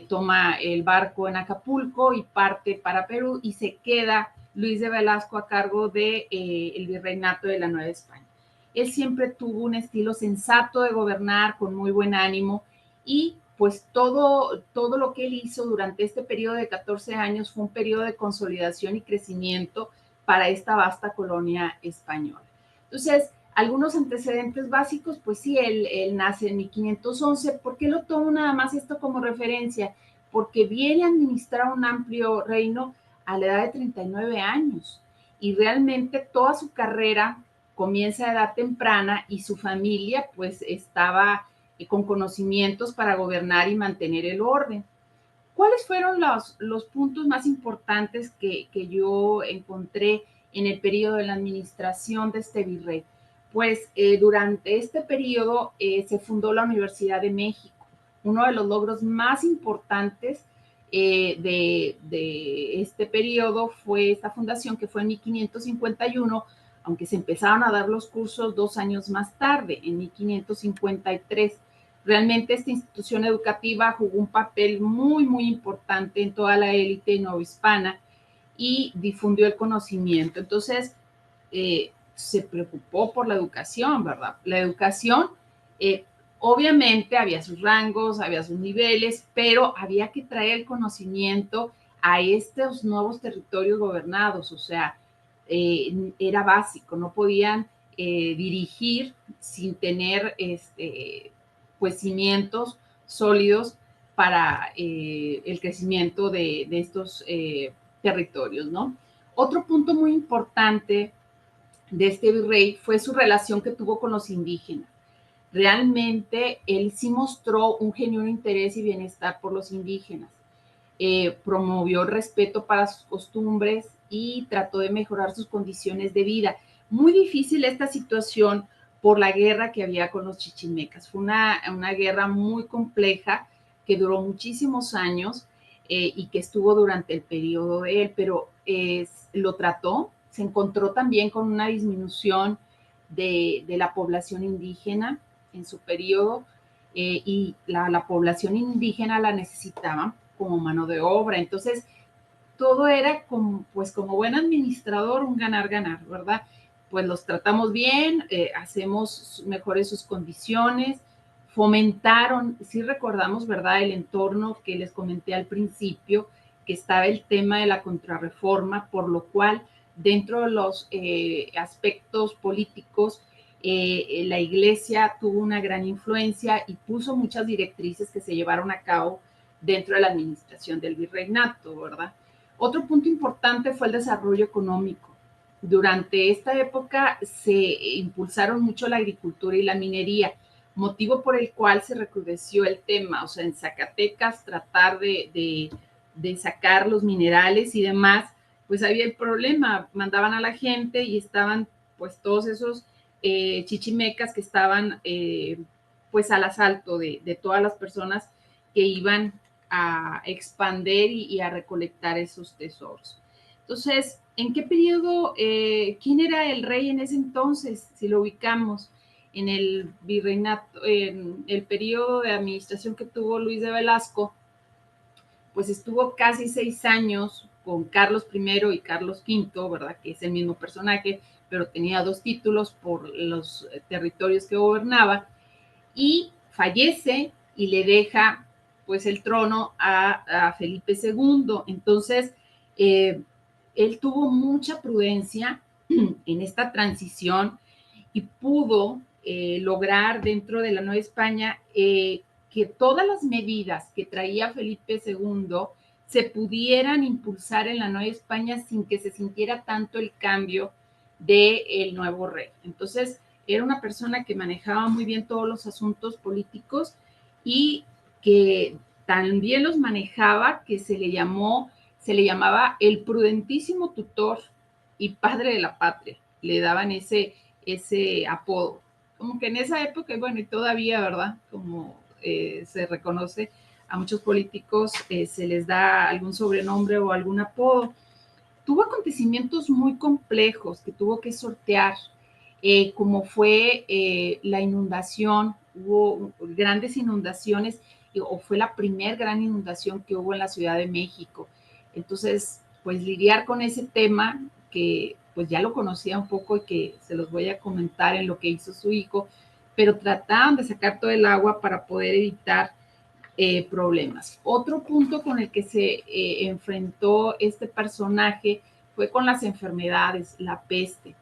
toma el barco en Acapulco y parte para Perú y se queda Luis de Velasco a cargo de el virreinato de la Nueva España. Él siempre tuvo un estilo sensato de gobernar, con muy buen ánimo, y pues todo lo que él hizo durante este periodo de 14 años fue un periodo de consolidación y crecimiento para esta vasta colonia española. Entonces, algunos antecedentes básicos, pues sí, él nace en 1511. ¿Por qué lo tomo nada más esto como referencia? Porque viene a administrar un amplio reino a la edad de 39 años y realmente toda su carrera comienza a edad temprana y su familia pues estaba con conocimientos para gobernar y mantener el orden. ¿Cuáles fueron los puntos más importantes que yo encontré en el periodo de la administración de este virrey? Pues durante este periodo se fundó la Universidad de México. Uno de los logros más importantes de este periodo fue esta fundación, que fue en 1551, aunque se empezaron a dar los cursos 2 años más tarde, en 1553. Realmente esta institución educativa jugó un papel muy, muy importante en toda la élite novohispana y difundió el conocimiento. Entonces, se preocupó por la educación, ¿verdad? La educación, obviamente había sus rangos, había sus niveles, pero había que traer el conocimiento a estos nuevos territorios gobernados, o sea, era básico, no podían dirigir sin tener pues cimientos sólidos para el crecimiento de estos territorios, ¿no? Otro punto muy importante de este virrey fue su relación que tuvo con los indígenas. Realmente él sí mostró un genuino interés y bienestar por los indígenas. Promovió el respeto para sus costumbres y trató de mejorar sus condiciones de vida. Muy difícil esta situación por la guerra que había con los chichimecas. Fue una guerra muy compleja que duró muchísimos años y que estuvo durante el periodo de él, pero lo trató. Se encontró también con una disminución de la población indígena en su periodo y la población indígena la necesitaba como mano de obra. Entonces, todo era como, pues como buen administrador, un ganar-ganar, ¿verdad? Pues los tratamos bien, hacemos mejores sus condiciones, fomentaron, sí recordamos, ¿verdad? El entorno que les comenté al principio, que estaba el tema de la contrarreforma, por lo cual dentro de los aspectos políticos, la iglesia tuvo una gran influencia y puso muchas directrices que se llevaron a cabo dentro de la administración del virreinato, ¿verdad? Otro punto importante fue el desarrollo económico. Durante esta época se impulsaron mucho la agricultura y la minería, motivo por el cual se recrudeció el tema, o sea, en Zacatecas tratar de sacar los minerales y demás, pues había el problema, mandaban a la gente y estaban pues todos esos chichimecas que estaban pues al asalto de todas las personas que iban a expandir y a recolectar esos tesoros. Entonces, ¿en qué periodo, quién era el rey en ese entonces? Si lo ubicamos en el virreinato, en el periodo de administración que tuvo Luis de Velasco, pues estuvo casi 6 años con Carlos I y Carlos V, ¿verdad? Que es el mismo personaje, pero tenía 2 títulos por los territorios que gobernaba, y fallece y le deja pues el trono a Felipe II. Entonces, él tuvo mucha prudencia en esta transición y pudo lograr dentro de la Nueva España que todas las medidas que traía Felipe II se pudieran impulsar en la Nueva España sin que se sintiera tanto el cambio del nuevo rey. Entonces, era una persona que manejaba muy bien todos los asuntos políticos y que también los manejaba, que se le llamaba el prudentísimo tutor y padre de la patria. Le daban ese apodo. Como que en esa época, bueno, y todavía, ¿verdad? Como se reconoce a muchos políticos, se les da algún sobrenombre o algún apodo. Tuvo acontecimientos muy complejos que tuvo que sortear, como fue la inundación, hubo grandes inundaciones, o fue la primer gran inundación que hubo en la Ciudad de México. Entonces, pues lidiar con ese tema, que pues ya lo conocía un poco y que se los voy a comentar en lo que hizo su hijo, pero trataban de sacar todo el agua para poder evitar problemas. Otro punto con el que se enfrentó este personaje fue con las enfermedades, la peste.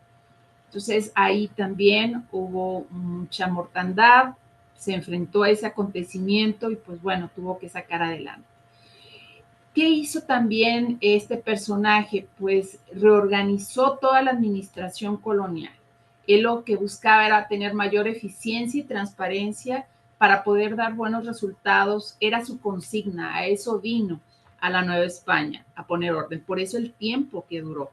Entonces ahí también hubo mucha mortandad, se enfrentó a ese acontecimiento y pues bueno, tuvo que sacar adelante. ¿Qué hizo también este personaje? Pues reorganizó toda la administración colonial. Él lo que buscaba era tener mayor eficiencia y transparencia para poder dar buenos resultados. Era su consigna, a eso vino a la Nueva España, a poner orden. Por eso el tiempo que duró.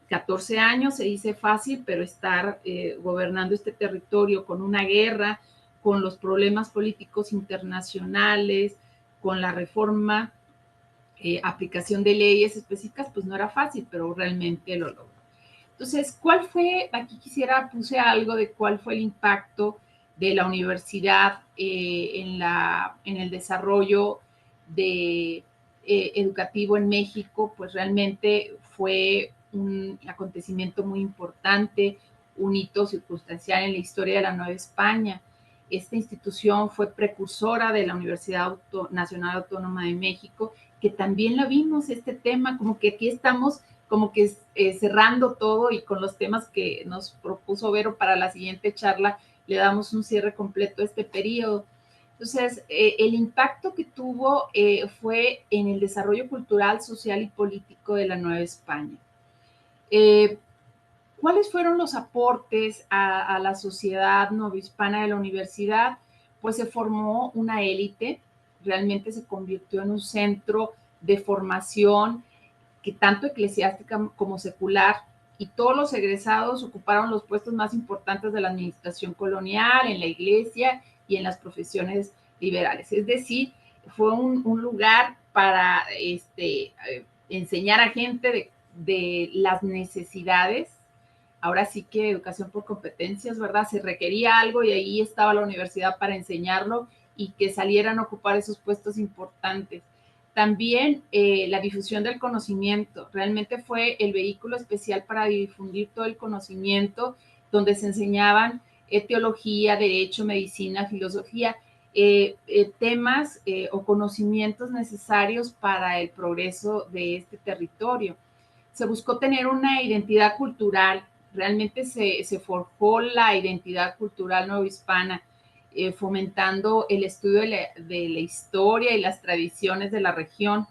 14 años se dice fácil, pero estar gobernando este territorio con una guerra, con los problemas políticos internacionales, con la reforma, aplicación de leyes específicas, pues no era fácil, pero realmente lo logró. Entonces, ¿cuál fue? Aquí puse algo de cuál fue el impacto de la universidad en el desarrollo educativo en México. Pues realmente fue un acontecimiento muy importante, un hito circunstancial en la historia de la Nueva España. Esta institución fue precursora de la Universidad Nacional Autónoma de México, que también la vimos, este tema, como que aquí estamos como que cerrando todo, y con los temas que nos propuso Vero para la siguiente charla, le damos un cierre completo a este periodo. Entonces, el impacto que tuvo fue en el desarrollo cultural, social y político de la Nueva España. ¿Cuáles fueron los aportes a la sociedad novohispana de la universidad? Pues se formó una élite, realmente se convirtió en un centro de formación, que tanto eclesiástica como secular, y todos los egresados ocuparon los puestos más importantes de la administración colonial, en la iglesia y en las profesiones liberales. Es decir, fue un lugar para enseñar a gente de las necesidades. Ahora sí que educación por competencias, ¿verdad? Se requería algo y ahí estaba la universidad para enseñarlo y que salieran a ocupar esos puestos importantes. También la difusión del conocimiento. Realmente fue el vehículo especial para difundir todo el conocimiento, donde se enseñaban teología, derecho, medicina, filosofía, temas o conocimientos necesarios para el progreso de este territorio. Se buscó tener una identidad cultural. Realmente se forjó la identidad cultural novohispana, fomentando el estudio de la historia y las tradiciones de la región.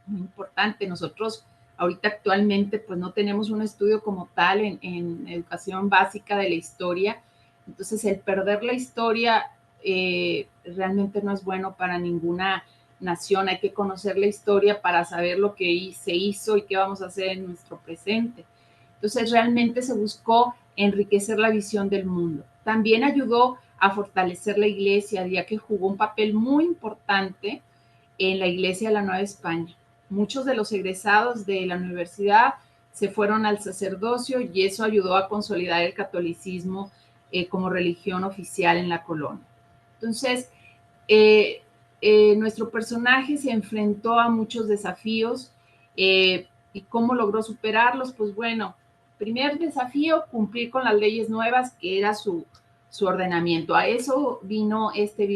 Muy importante. Nosotros ahorita actualmente pues no tenemos un estudio como tal en educación básica de la historia. Entonces el perder la historia realmente no es bueno para ninguna nación. Hay que conocer la historia para saber lo que se hizo y qué vamos a hacer en nuestro presente. Entonces realmente se buscó enriquecer la visión del mundo. También ayudó a fortalecer la iglesia, ya que jugó un papel muy importante en la iglesia de la Nueva España. Muchos de los egresados de la universidad se fueron al sacerdocio y eso ayudó a consolidar el catolicismo como religión oficial en la colonia. Entonces, nuestro personaje se enfrentó a muchos desafíos y cómo logró superarlos. Pues bueno, primer desafío, cumplir con las leyes nuevas, que era su ordenamiento. A eso vino este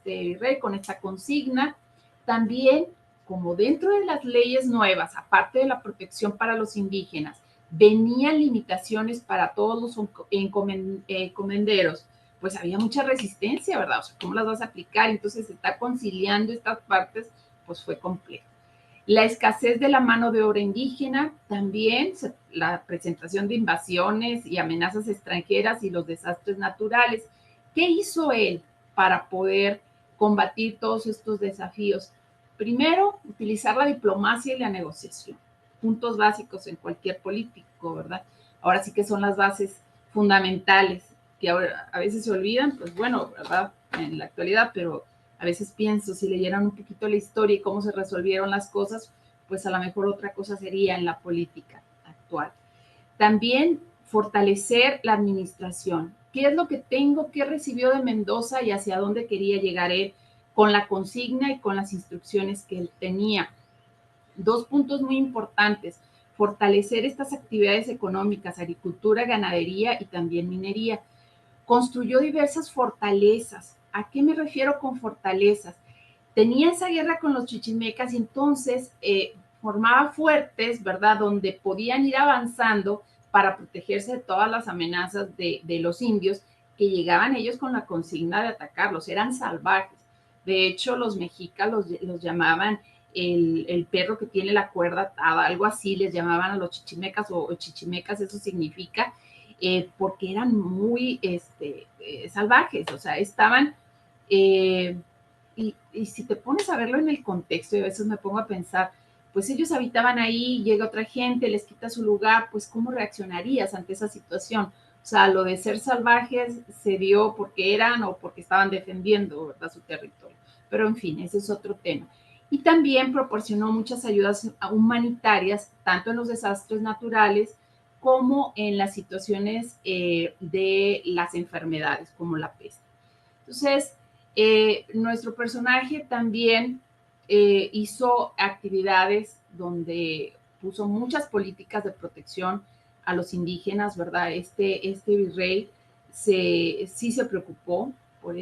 virrey con esta consigna. También, como dentro de las leyes nuevas, aparte de la protección para los indígenas, venían limitaciones para todos los encomenderos, pues había mucha resistencia, ¿verdad? O sea, ¿cómo las vas a aplicar? Entonces, estar conciliando estas partes, pues fue complejo. La escasez de la mano de obra indígena, también la presentación de invasiones y amenazas extranjeras y los desastres naturales. ¿Qué hizo él para poder combatir todos estos desafíos? Primero, utilizar la diplomacia y la negociación, puntos básicos en cualquier político, ¿verdad? Ahora sí que son las bases fundamentales que ahora a veces se olvidan, pues bueno, ¿verdad? En la actualidad, pero a veces pienso, si leyeran un poquito la historia y cómo se resolvieron las cosas, pues a lo mejor otra cosa sería en la política actual. También fortalecer la administración. ¿Qué es lo que tengo? ¿Qué recibió de Mendoza y hacia dónde quería llegar él con la consigna y con las instrucciones que él tenía? Dos puntos muy importantes: fortalecer estas actividades económicas, agricultura, ganadería y también minería. Construyó diversas fortalezas. ¿A qué me refiero con fortalezas? Tenía esa guerra con los chichimecas y entonces formaba fuertes, ¿verdad? Donde podían ir avanzando para protegerse de todas las amenazas de los indios que llegaban ellos con la consigna de atacarlos. Eran salvajes. De hecho, los mexicas los llamaban el perro que tiene la cuerda atada, algo así les llamaban a los chichimecas o chichimecas, eso significa, porque eran muy salvajes, o sea, estaban... Y si te pones a verlo en el contexto, y a veces me pongo a pensar, pues ellos habitaban ahí, llega otra gente, les quita su lugar, pues ¿cómo reaccionarías ante esa situación? O sea, lo de ser salvajes se dio porque eran o porque estaban defendiendo, ¿verdad?, su territorio. Pero en fin, ese es otro tema. Y también proporcionó muchas ayudas humanitarias, tanto en los desastres naturales como en las situaciones de las enfermedades, como la peste. Entonces, nuestro personaje también hizo actividades donde puso muchas políticas de protección a los indígenas, ¿verdad? Este virrey sí se preocupó por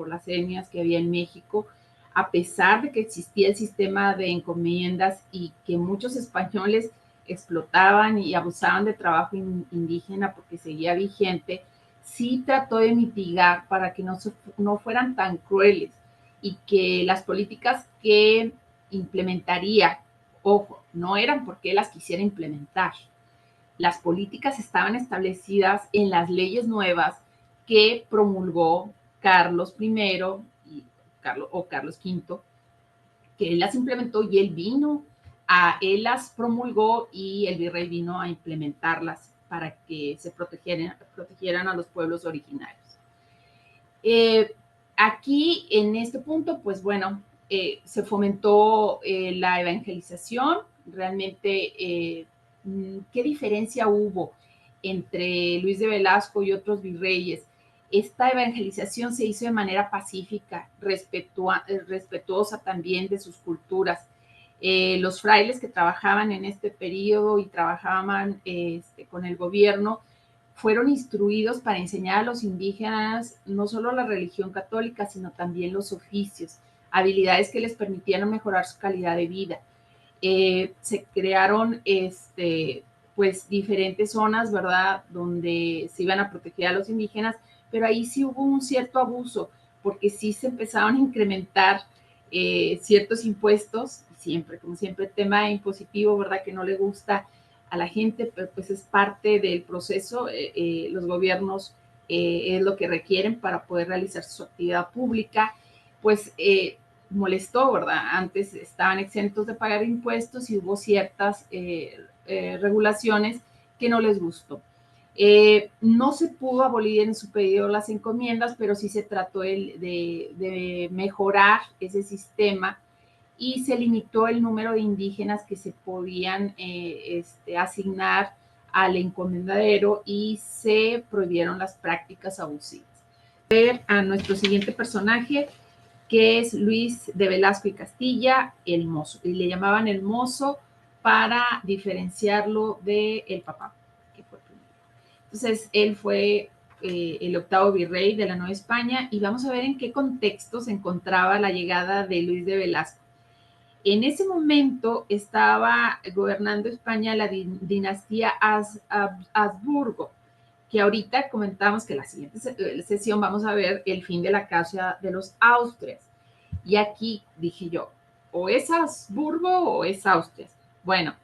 las etnias que había en México, a pesar de que existía el sistema de encomiendas y que muchos españoles explotaban y abusaban de trabajo indígena porque seguía vigente. Sí trató de mitigar para que no fueran tan crueles y que las políticas que implementaría, ojo, no eran porque él las quisiera implementar. Las políticas estaban establecidas en las leyes nuevas que promulgó Carlos I o Carlos V, que él las implementó y él las promulgó y el virrey vino a implementarlas para que se protegieran a los pueblos originarios. Aquí, en este punto, pues bueno, se fomentó la evangelización. Realmente, ¿qué diferencia hubo entre Luis de Velasco y otros virreyes? Esta evangelización se hizo de manera pacífica, respetuosa también de sus culturas. Los frailes que trabajaban en este periodo y trabajaban con el gobierno fueron instruidos para enseñar a los indígenas no solo la religión católica, sino también los oficios, habilidades que les permitieran mejorar su calidad de vida. Se crearon pues diferentes zonas, ¿verdad?, donde se iban a proteger a los indígenas, pero ahí sí hubo un cierto abuso, porque sí se empezaron a incrementar ciertos impuestos, siempre, como siempre, tema impositivo, ¿verdad?, que no le gusta a la gente, pero pues es parte del proceso. Los gobiernos es lo que requieren para poder realizar su actividad pública. Pues molestó, ¿verdad? Antes estaban exentos de pagar impuestos y hubo ciertas regulaciones que no les gustó. No se pudo abolir en su periodo las encomiendas, pero sí se trató de mejorar ese sistema y se limitó el número de indígenas que se podían asignar al encomendadero y se prohibieron las prácticas abusivas. Ver a nuestro siguiente personaje, que es Luis de Velasco y Castilla, el mozo, y le llamaban el mozo para diferenciarlo del papá, que fue primero. Entonces, él fue el octavo virrey de la Nueva España y vamos a ver en qué contexto se encontraba la llegada de Luis de Velasco. En ese momento estaba gobernando España la dinastía Habsburgo, que ahorita comentamos que en la siguiente sesión vamos a ver el fin de la casa de los Austrias. Y aquí dije yo, o es Habsburgo o es Austrias. Bueno,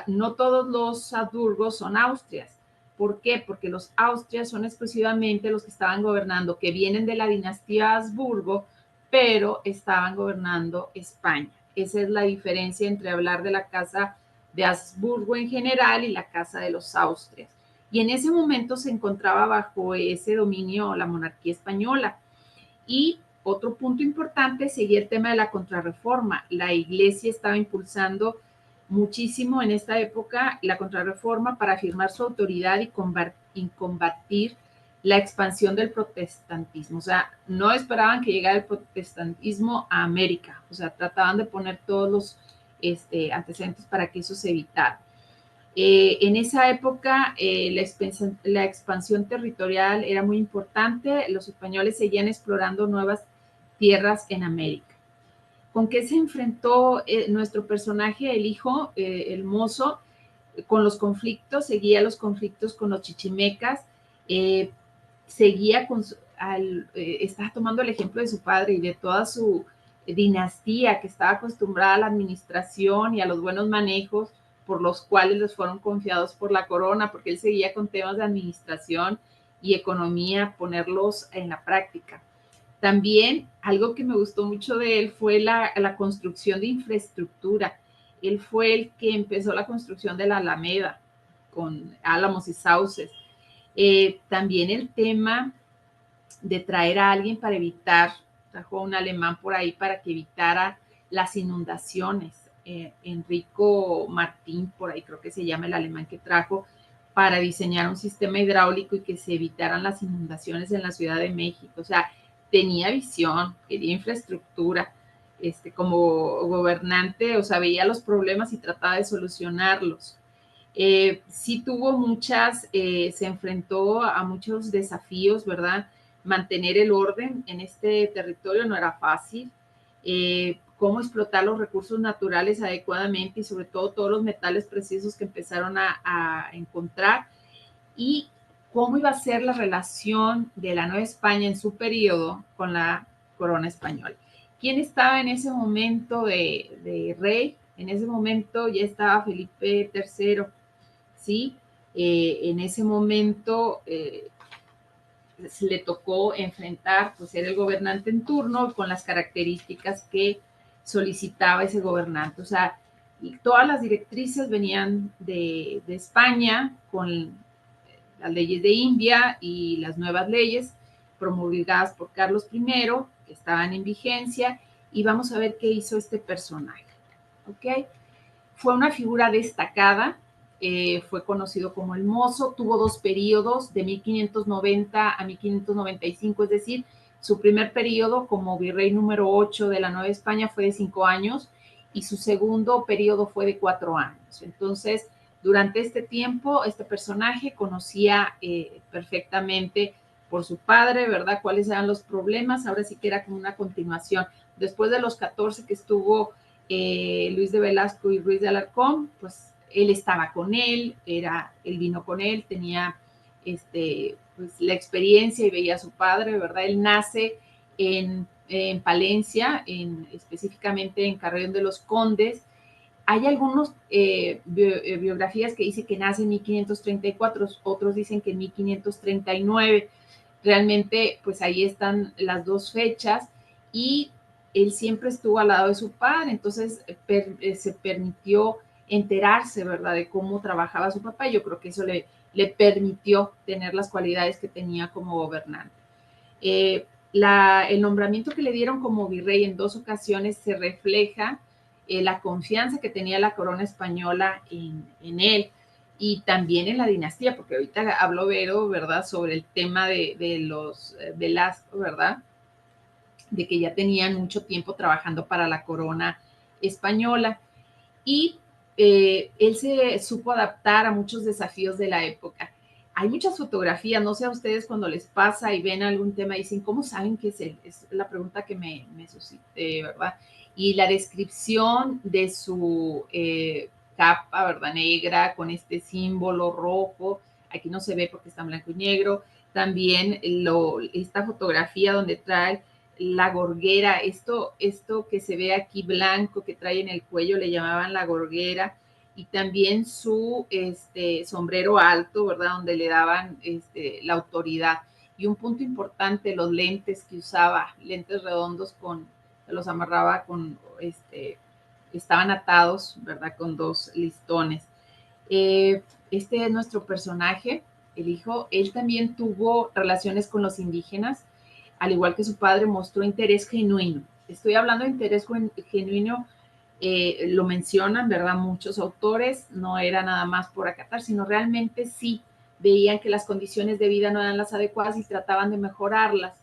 no todos los Habsburgos son Austrias. ¿Por qué? Porque los Austrias son exclusivamente los que estaban gobernando, que vienen de la dinastía Habsburgo, pero estaban gobernando España. Esa es la diferencia entre hablar de la casa de Habsburgo en general y la casa de los Austrias. Y en ese momento se encontraba bajo ese dominio la monarquía española. Y otro punto importante seguía el tema de la contrarreforma. La Iglesia estaba impulsando muchísimo en esta época la contrarreforma para afirmar su autoridad y combatir la expansión del protestantismo. O sea, no esperaban que llegara el protestantismo a América. O sea, trataban de poner todos los antecedentes para que eso se evitara. En esa época la expansión territorial era muy importante. Los españoles seguían explorando nuevas tierras en América. ¿Con qué se enfrentó nuestro personaje, el hijo, el mozo? Con los conflictos, seguía los conflictos con los chichimecas, estaba tomando el ejemplo de su padre y de toda su dinastía que estaba acostumbrada a la administración y a los buenos manejos por los cuales les fueron confiados por la corona, porque él seguía con temas de administración y economía, ponerlos en la práctica. También algo que me gustó mucho de él fue la construcción de infraestructura. Él fue el que empezó la construcción de la Alameda con álamos y sauces. También el tema de traer a alguien para evitar, trajo un alemán por ahí para que evitara las inundaciones. Enrico Martín, por ahí creo que se llama el alemán que trajo, para diseñar un sistema hidráulico y que se evitaran las inundaciones en la Ciudad de México. O sea, tenía visión, quería infraestructura, como gobernante, o sea, veía los problemas y trataba de solucionarlos. Sí tuvo se enfrentó a muchos desafíos, ¿verdad? Mantener el orden en este territorio no era fácil. Cómo explotar los recursos naturales adecuadamente y sobre todo todos los metales preciosos que empezaron a encontrar, y cómo iba a ser la relación de la Nueva España en su periodo con la corona española. ¿Quién estaba en ese momento de rey? En ese momento ya estaba Felipe III, ¿sí? En ese momento le tocó enfrentar, pues era el gobernante en turno con las características que solicitaba ese gobernante. O sea, todas las directrices venían de España con las leyes de India y las nuevas leyes promulgadas por Carlos I, que estaban en vigencia, y vamos a ver qué hizo este personaje. ¿Ok? Fue una figura destacada, fue conocido como el mozo, tuvo dos periodos, de 1590 a 1595, es decir, su primer periodo como virrey número 8 de la Nueva España fue de 5 años y su segundo periodo fue de 4 años. Entonces, durante este tiempo, este personaje conocía perfectamente por su padre, ¿verdad?, cuáles eran los problemas. Ahora sí que era como una continuación. Después de los 14 que estuvo Luis de Velasco y Ruiz de Alarcón, pues él estaba con él, él vino con él, tenía pues, la experiencia y veía a su padre, ¿verdad? Él nace en Palencia, específicamente en Carrión de los Condes. Hay algunas biografías que dicen que nace en 1534, otros dicen que en 1539. Realmente, pues ahí están las dos fechas, y él siempre estuvo al lado de su padre, entonces se permitió enterarse, ¿verdad?, de cómo trabajaba su papá. Yo creo que eso le le permitió tener las cualidades que tenía como gobernante. El nombramiento que le dieron como virrey en 2 ocasiones se refleja la confianza que tenía la corona española en él y también en la dinastía, porque ahorita habló Vero, ¿verdad?, sobre el tema de los Velasco, ¿verdad?, de que ya tenían mucho tiempo trabajando para la corona española. Y él se supo adaptar a muchos desafíos de la época. Hay muchas fotografías, no sé a ustedes cuando les pasa y ven algún tema y dicen, ¿cómo saben que es él? Es la pregunta que me suscité, ¿verdad? Y la descripción de su capa, ¿verdad?, negra, con este símbolo rojo, aquí no se ve porque está en blanco y negro, también esta fotografía donde trae la gorguera, esto que se ve aquí blanco que trae en el cuello le llamaban la gorguera, y también su sombrero alto, ¿verdad?, donde le daban la autoridad. Y un punto importante, los lentes que usaba, lentes redondos los amarraba estaban atados, ¿verdad?, con 2 listones. Este es nuestro personaje, el hijo. Él también tuvo relaciones con los indígenas, al igual que su padre, mostró interés genuino. Estoy hablando de interés genuino, lo mencionan, ¿verdad?, muchos autores, no era nada más por acatar, sino realmente sí veían que las condiciones de vida no eran las adecuadas y trataban de mejorarlas.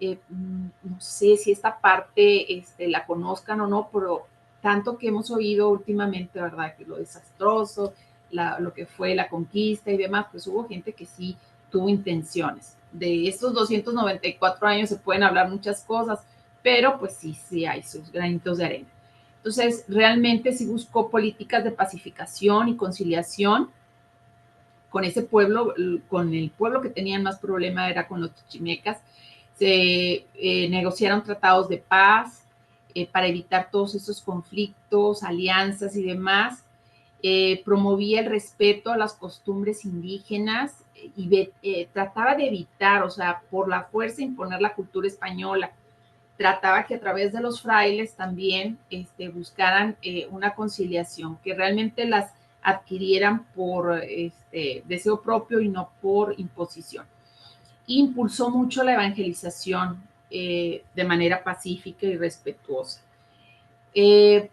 No sé si esta parte la conozcan o no, pero tanto que hemos oído últimamente, ¿verdad?, que lo desastroso, lo que fue la conquista y demás, pues hubo gente que sí tuvo intenciones. De estos 294 años se pueden hablar muchas cosas, pero pues sí hay sus granitos de arena. Entonces, realmente sí buscó políticas de pacificación y conciliación con ese pueblo, con el pueblo que tenían más problema era con los chichimecas. Se negociaron tratados de paz para evitar todos esos conflictos, alianzas y demás. Promovía el respeto a las costumbres indígenas y trataba de evitar, o sea, por la fuerza imponer la cultura española. Trataba que a través de los frailes también buscaran una conciliación, que realmente las adquirieran por deseo propio y no por imposición. Impulsó mucho la evangelización de manera pacífica y respetuosa.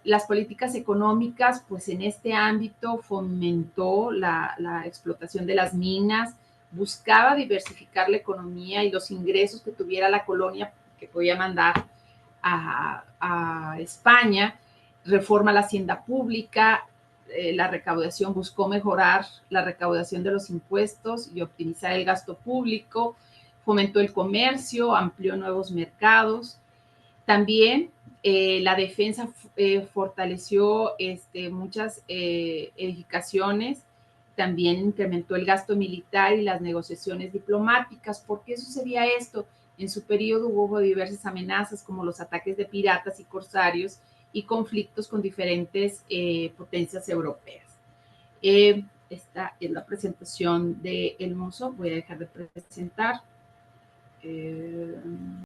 Las políticas económicas, pues en este ámbito fomentó la explotación de las minas, buscaba diversificar la economía y los ingresos que tuviera la colonia que podía mandar a España, reforma la hacienda pública, la recaudación, buscó mejorar la recaudación de los impuestos y optimizar el gasto público, fomentó el comercio, amplió nuevos mercados. También la defensa fortaleció muchas edificaciones, también incrementó el gasto militar y las negociaciones diplomáticas. ¿Por qué sucedía esto? En su periodo hubo diversas amenazas como los ataques de piratas y corsarios y conflictos con diferentes potencias europeas. Esta es la presentación de El Mozo. Voy a dejar de presentar.